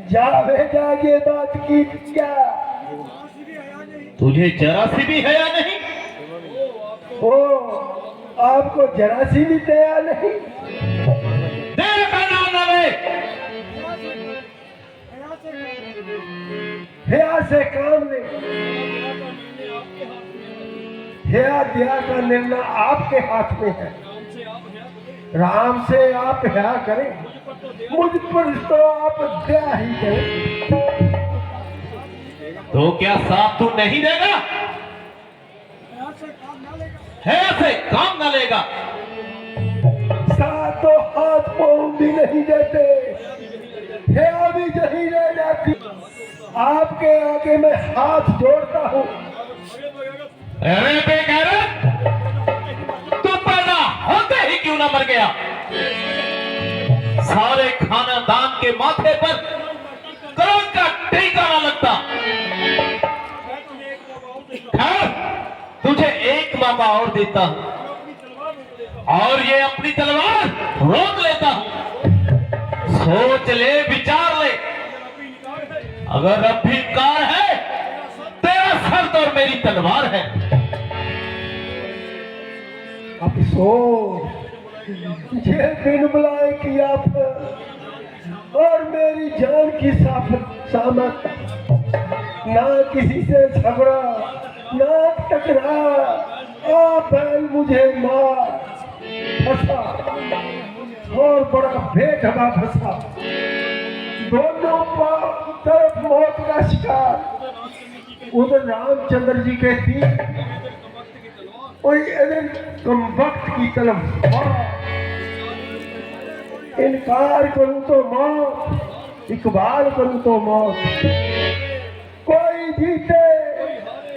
जावे जागे बात की क्या? तुझे जरा सी भी है या नहीं? ओ, आपको जरा सी भी दया नहीं? देर का नाम न ले। हया से काम ले, हया दया का निर्णय आपके हाथ में है। राम से आप हया करें, मुझ पर तो आप दया ही करें। तो क्या साथ तू नहीं देगा? है से काम न लेगा। साथ तो हाथ पाँव भी नहीं देते, हया भी नहीं रह जाती। आपके आगे मैं हाथ जोड़ता हूँ। अरे बेगैरत, तू पैदा होते ही क्यों ना मर गया? सारे खानदान के माथे पर करोड़ का टीका ना लगता। खैर, तुझे एक मौका और देता हूं और ये अपनी तलवार रोक लेता हूं। सोच ले, विचार ले। अगर अब भी इनकार है, तेरा सर तो मेरी तलवार है। अफसोस, ये बिन बुलाए किया था और मेरी जान की सामत। ना किसी से झगड़ा, ना टकरा, आप मुझे मार फंसा और बड़ा बेढंगा फंसा। दोनों तरफ मौत का शिकार। उधर रामचंद्र जी के थी और इधर कमबख्त की तरफ इनकार करूं तो मौत, इकबाल करूं तो मौत। कोई जीते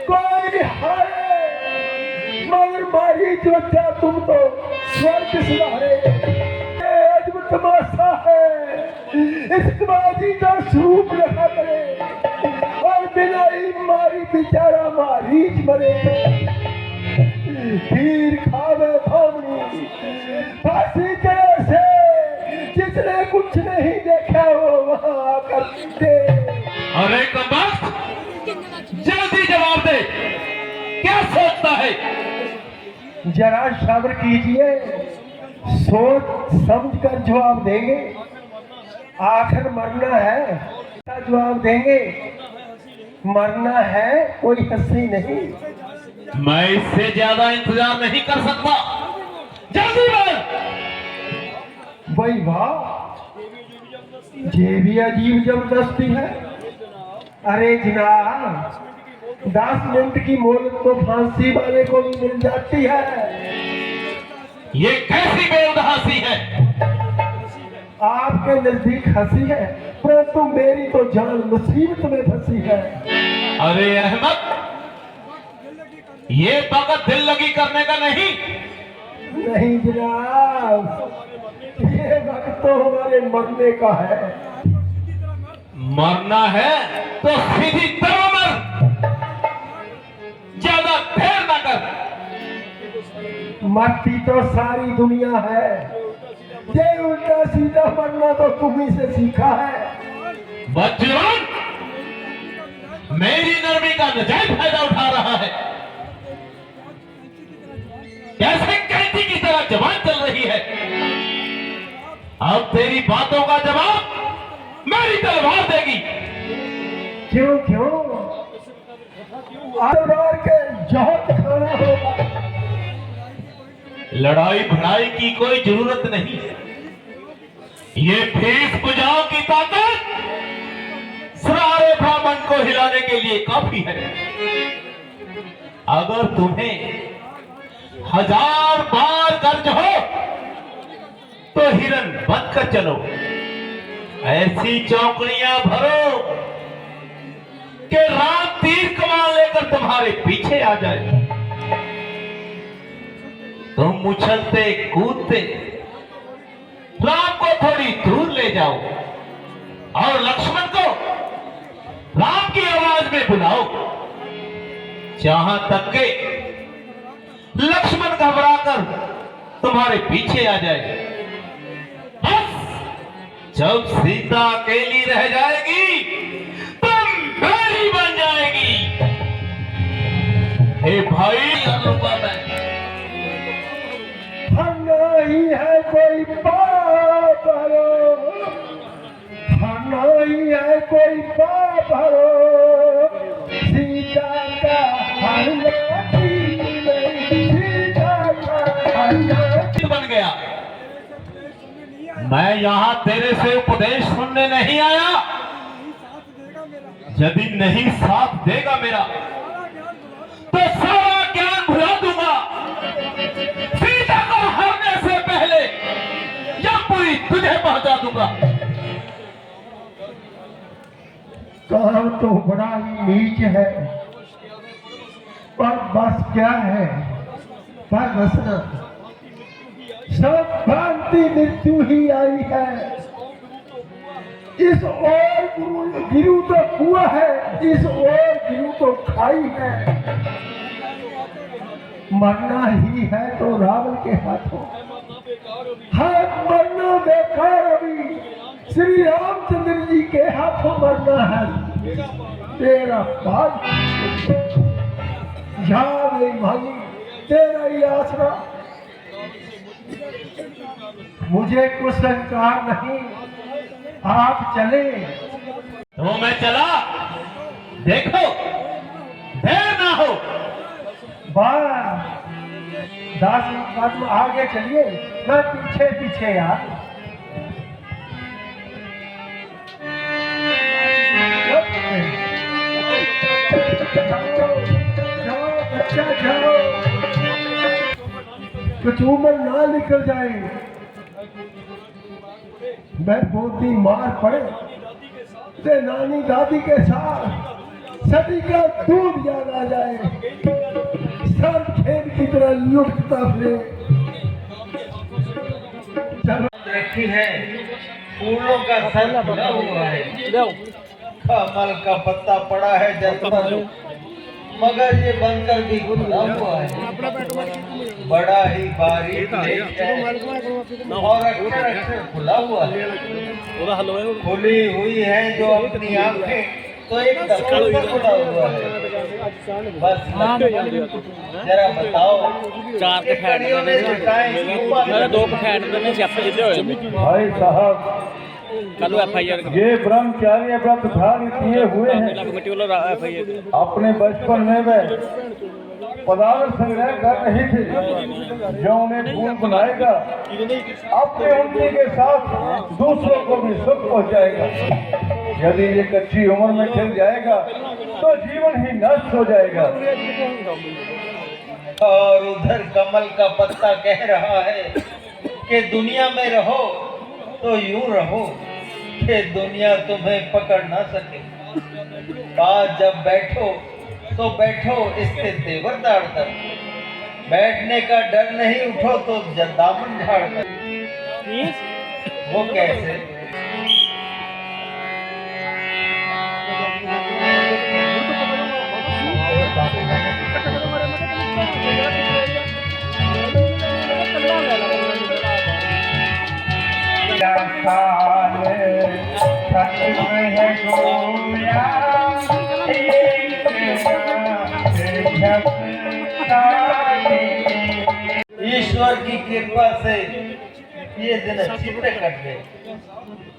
कोई हारे, मगर मारी जो था तुम तो स्वर्ग सुधारे। अजब तमाशा है, इस बाजी का स्वरूप रखा करे और बिना ही मारी बेचारा मारीच मरे। तीर खावे भावनी फांसी जैसे, जिसने कुछ नहीं देखा वो वहां आकर दे। अरे कमबख्त, जल्दी जवाब दे, क्या सोचता है? जरा सब्र कीजिए, सोच समझ कर जवाब देंगे। आखिर मरना है, जवाब देंगे। मरना है, कोई हंसी नहीं। मैं इससे ज्यादा इंतजार नहीं कर सकता, जल्दी बोल। भाई वाह, ये भी अजीब जबरदस्ती है। अरे जनाब, 10 मिनट की मोहलत तो फांसी वाले को भी मिल जाती है। ये कैसी बेउदहासी है? आपके नजदीक हंसी है, परंतु मेरी तो जान मुसीबत में फंसी है। अरे अहमद, ये वक्त दिल लगी करने का नहीं। नहीं जनाब, ये वक्त तो हमारे मरने का है। मरना है तो सीधी तरह मर, ज्यादा देर ना कर। मरती तो सारी दुनिया है, ये उल्टा सीधा मरना तो तुम्ही से सीखा है। बच्चों, मेरी नरमी का नजायज फायदा उठा रहा है। कैसे कैदी की तरह जबान चल रही है। अब तेरी बातों का जवाब मेरी तलवार देगी। क्यों क्यों? तलवार के जौहर खाना होगा। लड़ाई भड़ाई की कोई जरूरत नहीं। ये भेष बुझाओ की ताकत सारे ब्राह्मण को हिलाने के लिए काफी है। अगर तुम्हें 1000 बार कर्ज हो तो हिरन बन कर चलो। ऐसी चौकड़ियां भरो कि राम तीर कमान लेकर तुम्हारे पीछे आ जाए। तुम उछलते कूदते राम को थोड़ी दूर ले जाओ और लक्ष्मण को राम की आवाज में बुलाओ, जहां तक के लक्ष्मण घबराकर तुम्हारे पीछे आ जाए। बस जब सीता अकेली रह जाएगी तो मेरी बन जाएगी। हे भाई, नहीं है कोई पाप हरो, नहीं है कोई पाप हरो, सीता का सीता का बन गया। मैं यहां तेरे से उपदेश सुनने नहीं आया। यदि नहीं साथ देगा मेरा तो सारा ज्ञान भुला दूंगा। सीता को हरने से पहले यमपुरी तुझे पहुंचा दूंगा। काम तो बड़ा ही नीच है, पर बस क्या है, पर बसना सब भ्रांति मृत्यु ही आई है। इस ओर गिरू तो कुआ है, इस ओर गिरू तो खाई है। मरना ही है तो रावण के हाथों, हाथ मरना बेकार। अभी श्री रामचंद्र जी के हाथों मरना है। तेरा पाद जा मेरी भाई, तेरा ही आसरा। मुझे कुछ संकार नहीं, आप चले। तो मैं चला, देखो देर ना हो। बस 10 कदम आगे चलिए, मैं पीछे पीछे यार। जाओ बच्चा जाओ, कुछ उम्र ना निकल जाए, मैं बोलती मार पड़े ते नानी दादी के साथ सदी का दूध याद आ जाए, सर खेत की तरह लुटता फिरे। रखी है, फूलों का सर खुला हुआ है, कमल का पत्ता पड़ा है जल पर, मगर ये बनकर भी खुला हुआ है। बड़ा ही बारीक लेख है और अक्षर अक्षर खुला हुआ है। खुली हुई है जो अपनी आंखें, तो एक दर्पण पर खुला हुआ है। बस जरा बताओ, चार के फैट ने दो फैट ने सियापे जिते हुए भाई साहब, कल FIR ये ब्रह्मचारी व्रतधारी किए हुए हैं। कमेटी वालों FIR अपने बचपन में वे पदार्थ संग्रह कर रही थी, जो उन्हें फूल बनाएगा, अपने उन्नति के साथ दूसरों को भी सुख पहुंचाएगा। यदि ये कच्ची उम्र में खिल जाएगा तो जीवन ही नष्ट हो जाएगा। और उधर कमल का पत्ता कह रहा है कि दुनिया में रहो तो यूं रहो कि दुनिया तुम्हें पकड़ ना सके। आज जब बैठो तो बैठो इसके तेवर दाड़ कर, बैठने का डर नहीं, उठो तो दामन झाड़ कर। वो कैसे? ईश्वर की कृपा से ये दिन अच्छी तरह कट गए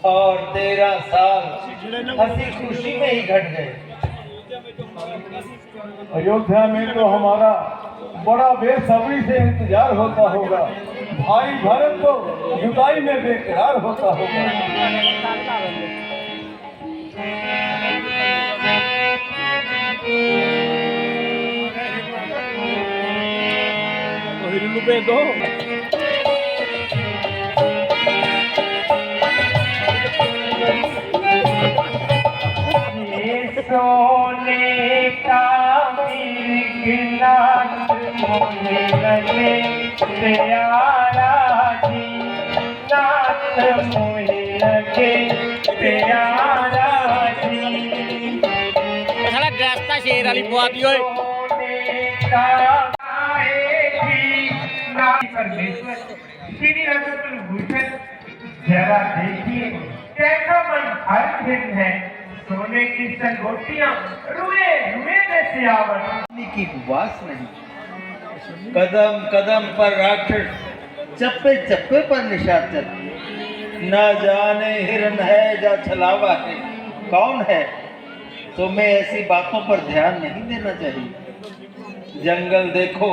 और 13 साल हंसी खुशी में ही घट गए। अयोध्या में तो हमारा बड़ा बेसब्री से इंतजार होता होगा। भाई भरत तो जुदाई में बेकरार होता होगा। Sohil lu pedo. ये सोने का गिलास मोहे लगे प्यारा जी, नाथ मोहे लगे प्यारा जी। साला रास्ता शेर वाली बुआती ओए। सोने का आएगी नाथ परमेश्वर श्री रघुभूषण, जरा देखिए कैसा मन हर्षित है। सोने की संगोटियां रुए रुए में सियावट, की वास नहीं। कदम कदम पर राक्षस, चप्पे चप्पे पर निशाचर। न जाने हिरन है या छलावा है, कौन है? तुम्हें ऐसी बातों पर ध्यान नहीं देना चाहिए। जंगल देखो,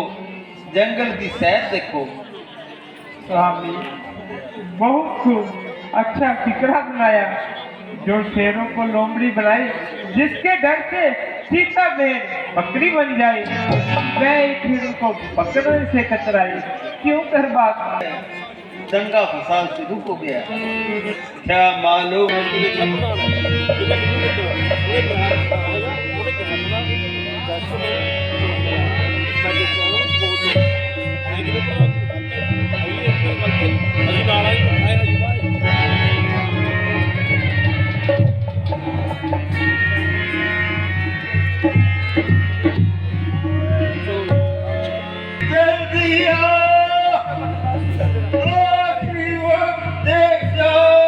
जंगल की सैर देखो। स्वामी बहुत खूब, अच्छा फिक्रा बनाया। जो शेरों को लोमड़ी बनाई, जिसके डर से सीता बहन बकरी बन जाए, मैं एक हिरण को पकड़ने से कतराई, क्यों कर बात। दंगा फसाद शुरू हो गया, क्या मालूम। जल्दी आओ, आखिरी वक्त देख जाओ।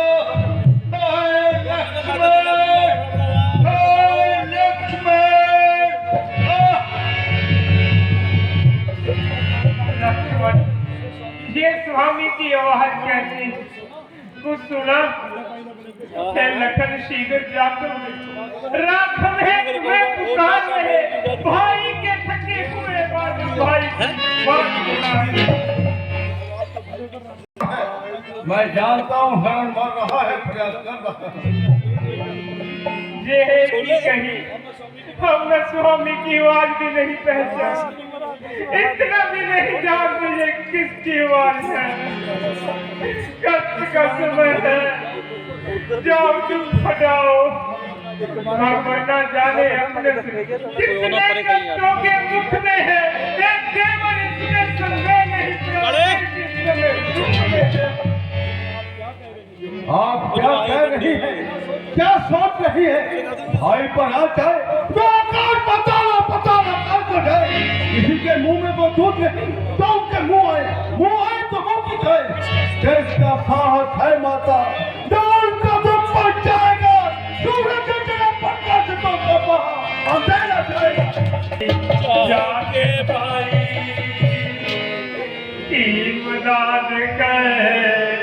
हाय लक्ष्मण, हाय लक्ष्मण। लक्ष्मण, ये स्वामी की आवाज कैसी कुछ सुना? क्या लखन शीघ्र जाकर राघव है तुम्हें पुकार रहे, भाई के थके हुए भाई बात सुना है। मैं जानता हूँ हरण मर रहा है, प्रयास कर रहा है। ये भी कही हमने स्वामी की आवाज भी नहीं पहचान, इतना भी नहीं जानते ये किसकी आवाज है। कष्ट का समय है, जाओ तुम हटाओ। भगवान जाने अपने से कितने कष्टों के मुख में है, एक देवर इसमें संदेह नहीं आप क्या कह रही है, क्या सोच रही है? भाई पर आ जाए तो आकाश पताला कर तो जाए। किसी के मुंह में वो दूध नहीं तो उसके मुंह आए तो मुंह की जाए। देश का साहस है माता, डाल का दुख पड़ जाएगा। सूरज की जगह पक्का से तो कपा अंधेरा जाएगा। जाके भाई ईमानदार कहे,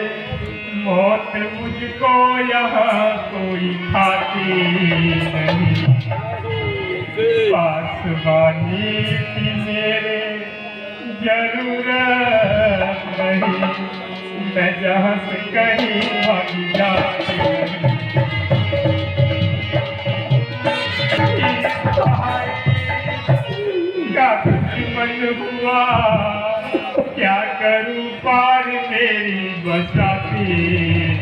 मौत मुझको यहाँ कोई खाती नहीं। पासवानी की मेरे जरूरत नहीं, मैं जहाँ से कहीं भागी जाती नहीं। क्या दुश्मन हुआ, क्या करूं पार मेरी बसाती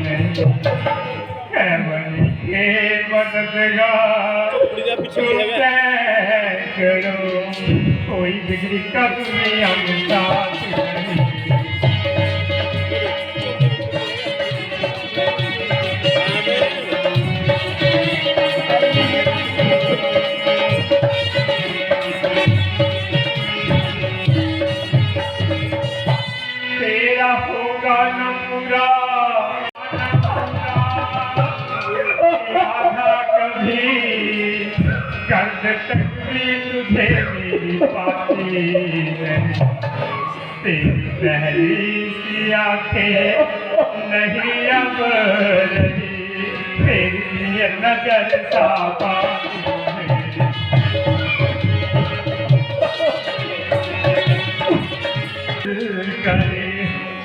नहीं। कैमन के मददगार करो, कोई बिगड़ी का दुनिया में साथ नहीं। तेरा होगा न पूरा कभी, कर्ज तक भी तुझे मेरी पाती नहीं। तेरी पहली सी आंखें नहीं अब रही, तेरी ये नजर साफा करे,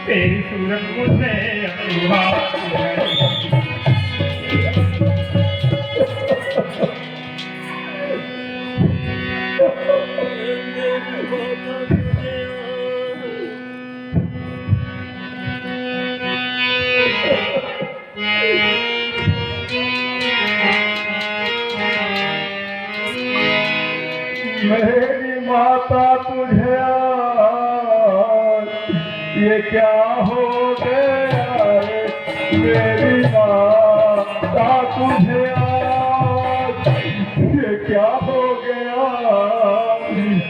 तेरी सूरत मुझे अनुभव ये क्या हो गया रे मेरी माता तुझे आज, ये क्या हो गया,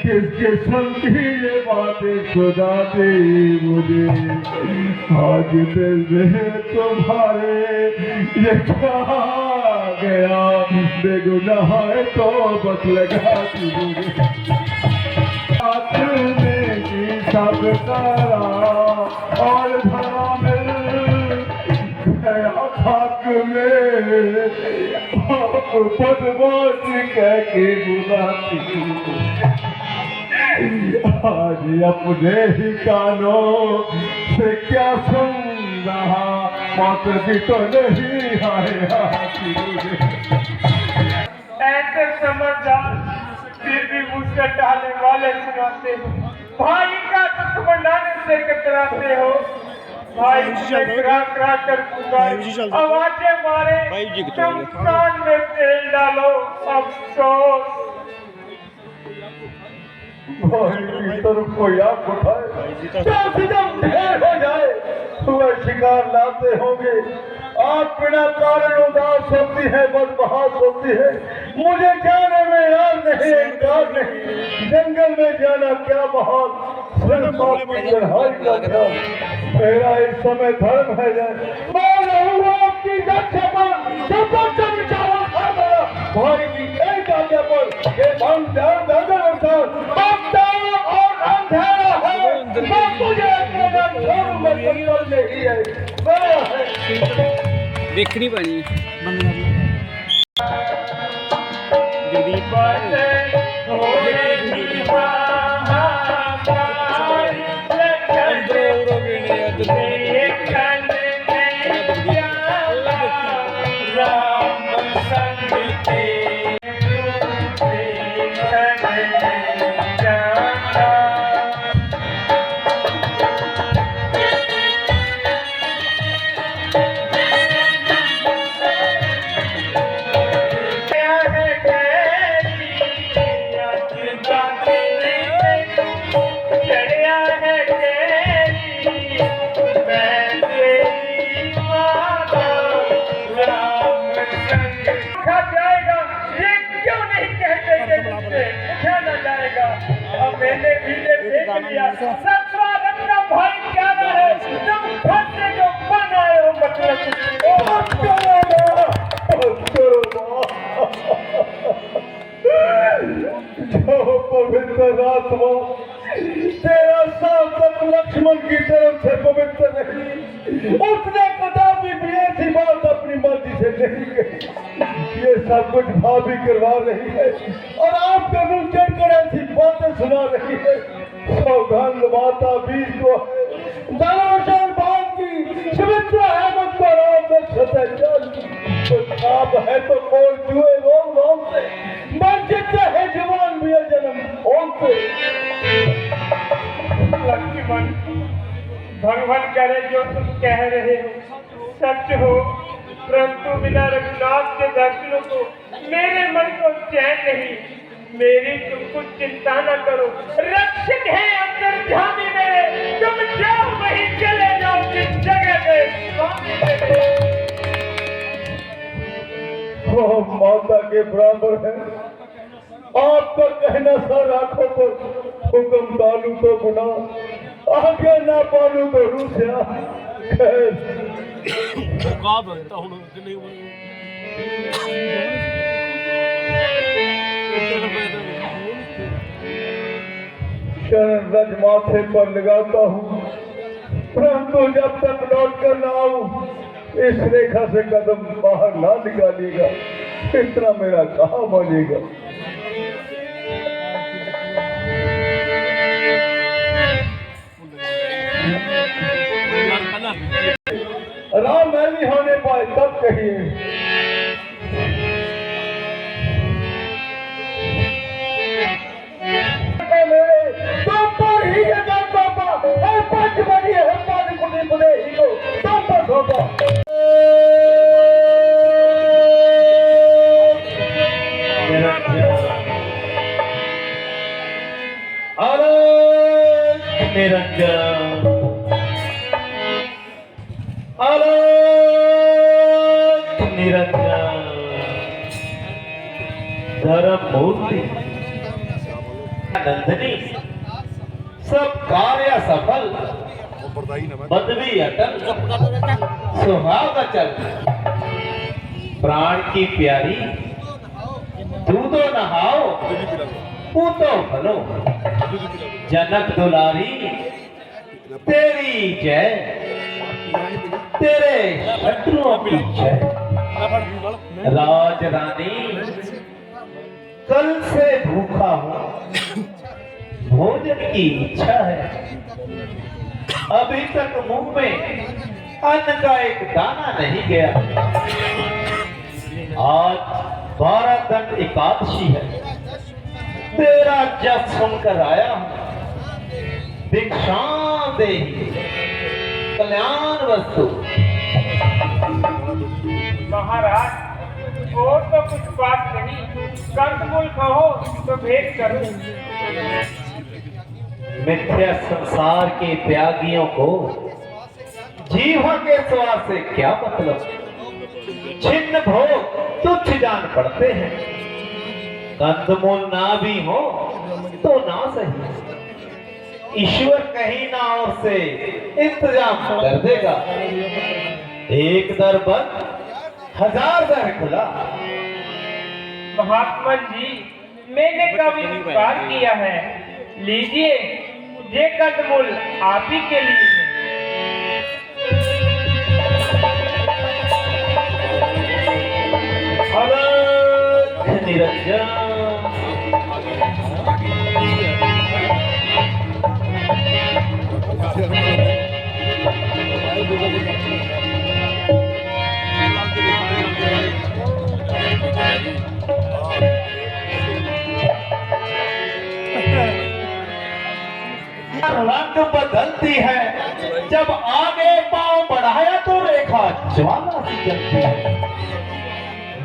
किसके संग ये बातें सुनाती मुझे आज दिल में तुम्हारे, ये क्या गया बेगुनाह है तो बस लगाती मुझे हाथ में की सब करा और धरा मिल गया खाक में, आप बदमाश कह के बुलाती आज अपने ही कानों से क्या सुन रहा, मौत भी तो नहीं आती मुझे। ऐसे समझदार फिर भी मुझसे डालने वाले सुनाते हो, भाई का दुश्मनाने से कतराते हो, भाई से करा कर पुकार आवाजें मारे, तुम कान में तेल डालो अफसोस। भाई की तरफ को आँख उठाए जब ढेर हो जाए वह शिकार लाते होंगे, आप बिना कारण उदास होती है, बदबहास होती है, मुझे जाने में यार नहीं इनकार नहीं, जंगल में जाना क्या महान, चढ़ाई का क्या मेरा इस समय धर्म है मैं रहूंगा आपकी भाई की एक आज्ञा पर ये देखनी पड़ी जगदीप मैंने पीले देख लिया सत्वा रंग का भाई क्या है, तुम फंसे जो बनाए हो मतलब जो पवित्र आत्मा तेरा साथ लक्ष्मण की तरफ से पवित्र नहीं, उसने कदापि भी ऐसी बात अपनी मर्जी से नहीं कही। ये सब कुछ भाभी करवा रही है और आपका मुंह चढ़कर ऐसी बातें सुना रही है। सौगंध माता बीज को धनुषण बाण की सुमित्रा है मुझको राम सत्य आप है तो कौन जुए रोम रोम से वंचित है जवान भी जन्म कौन से लक्ष्मण भगवान करे जो तुम कह रहे हो सच हो, परंतु बिना रघुनाथ के दर्शनों को मेरे मन को चैन नहीं। मेरी तुम कुछ चिंता न करो, रक्षक है अंतर्यामी मेरे, तुम जाओ वहीं चले जाओ जिस जगह पे स्वामी मेरे। वो माता के बराबर है, आपका कहना सर आंखों पर हुक्म डालू तो गुना, आगे ना पालू तो रूसिया। शरण रज माथे पर लगाता हूँ, परंतु जब तक लौट कर ना आऊं इस रेखा से कदम बाहर ना निकालिएगा, इतना मेरा कहाँ बनेगा। राम नहीं होने पाए तब कहिए। निरंजन आलोक निरंजन धर्म मूर्ति नंदनी सब कार्य सफल बदवी अटल सुहाग अचल प्राण की प्यारी दूधो नहाओ पूतो भलो जनक दुलारी तेरी जय तेरे शत्रुओं की जय राज रानी कल से भूखा हूं भोजन की इच्छा है अभी तक मुंह में अन्न का एक दाना नहीं गया आज 12 दंड एकादशी है तेरा जस सुनकर आया हूं भिक्षाम देहि कल्याण वस्तु। महाराज और तो कुछ बात नहीं, कंदमूल कहो तो भेंट करो। मिथ्या संसार के त्यागियों को जीवा के स्वाद से क्या मतलब, छिन्न भोग तुच्छ जान पड़ते हैं। कंदमूल ना भी हो तो ना सही, ईश्वर कहीं ना और से इंतजाम कर देगा। एक दर बंद 1000 दर खुला। महात्मा जी मैंने कभी उपकार किया है, लीजिए ये कंदमूल आप ही के लिए है। अलख निरंजन रंग बदलती है जब आगे पांव बढ़ाया तो रेखा ज्वाला सी जलती है।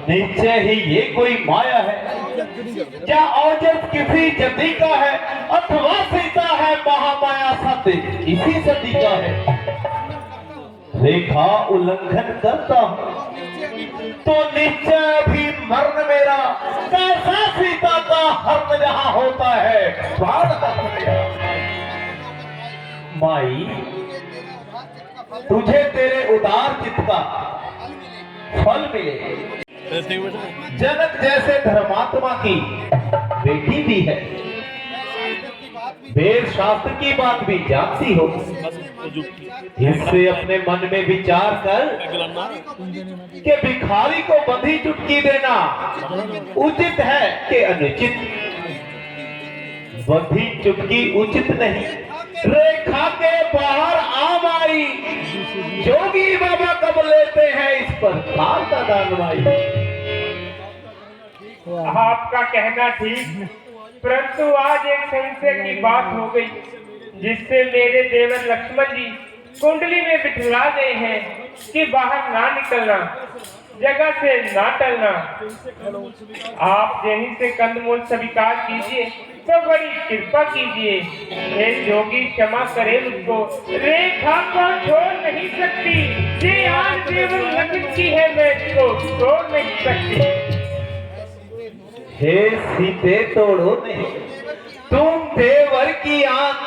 निश्चय ही ये कोई माया है, क्या औजस किसी जति का है अथवा सीता है महामाया सत्य इसी सती का है। रेखा उल्लंघन करता हूं तो निश्चय भी मरण मेरा, कैसा सीता का हरण जहां होता है प्राण हरण मेरा। माई तुझे तेरे उदार चित्त का फल मिले। जनक जैसे धर्मात्मा की बेटी भी है, वेद शास्त्र की बात भी जानती हो, इससे अपने मन में विचार कर कि भिखारी को बंधी चुटकी देना उचित है कि अनुचित। बंधी चुटकी उचित नहीं, रेखा के बाहर आम आई, जोगी बाबा कब लेते हैं इस पर काल का दान भाई। आपका कहना ठीक, परंतु आज एक संशय की बात हो गई जिससे मेरे देवर लक्ष्मण जी कुंडली में बिठला गए हैं कि बाहर ना निकलना, जगह से ना टलना। आप यहीं से कंदमूल स्वीकार कीजिए तो बड़ी कृपा कीजिए। हे जोगी क्षमा करे मुझको, रेखा को छोड़ नहीं सकती, ये आज देवर लखन की है, मैं इसको छोड़ नहीं सकती। हे सीते तोड़ो नहीं, तुम देवर की आंख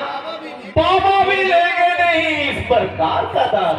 बाबा भी लेंगे नहीं इस प्रकार का दान।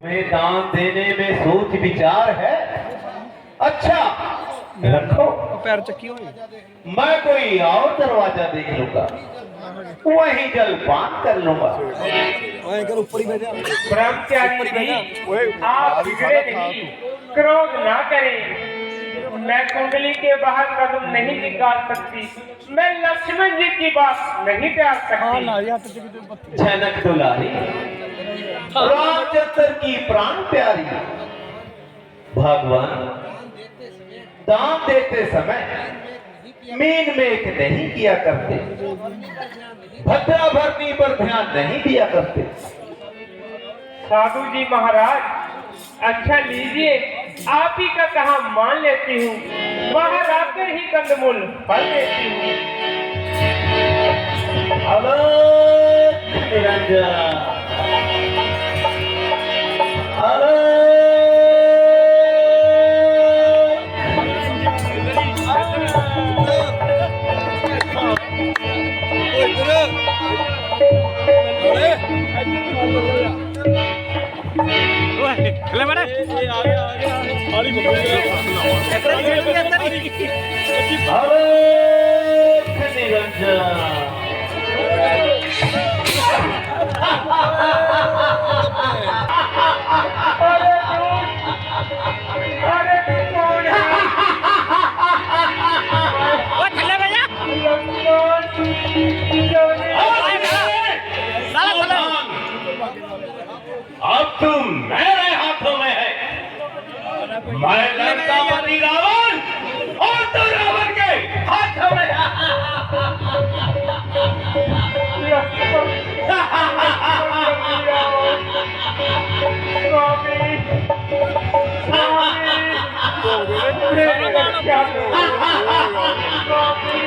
में दान देने में सोच विचार है, अच्छा रखो, मैं कोई और दरवाजा देख लूंगा, वहीं जलपान कर लूंगा। ब्रह्मचारी जी, आप बिगड़े नहीं, क्रोध ना करें। मैं कुंडली के बाहर कदम नहीं निकाल सकती, मैं लक्ष्मण जी की बात नहीं टाल सकती। झनक दुलारी, रामचंद्र की प्राण प्यारी, भगवान दान देते समय मीन मेख नहीं किया करते, भद्रा भरनी पर ध्यान नहीं दिया करते। साधु जी महाराज, अच्छा लीजिए, आप ही का कहा मान लेती हूँ, बाहर आकर ही कंदमूल फल लेती हूँ। अलग निरंजन, ले बड़ा अलग निरंजन। अरे तू कौन है? ओ थल्ले भैया साला अब तुम मेरे हाथों में है। मैं लंकापति रावण और तू रावण के हाथों में स्वामी, स्वामी,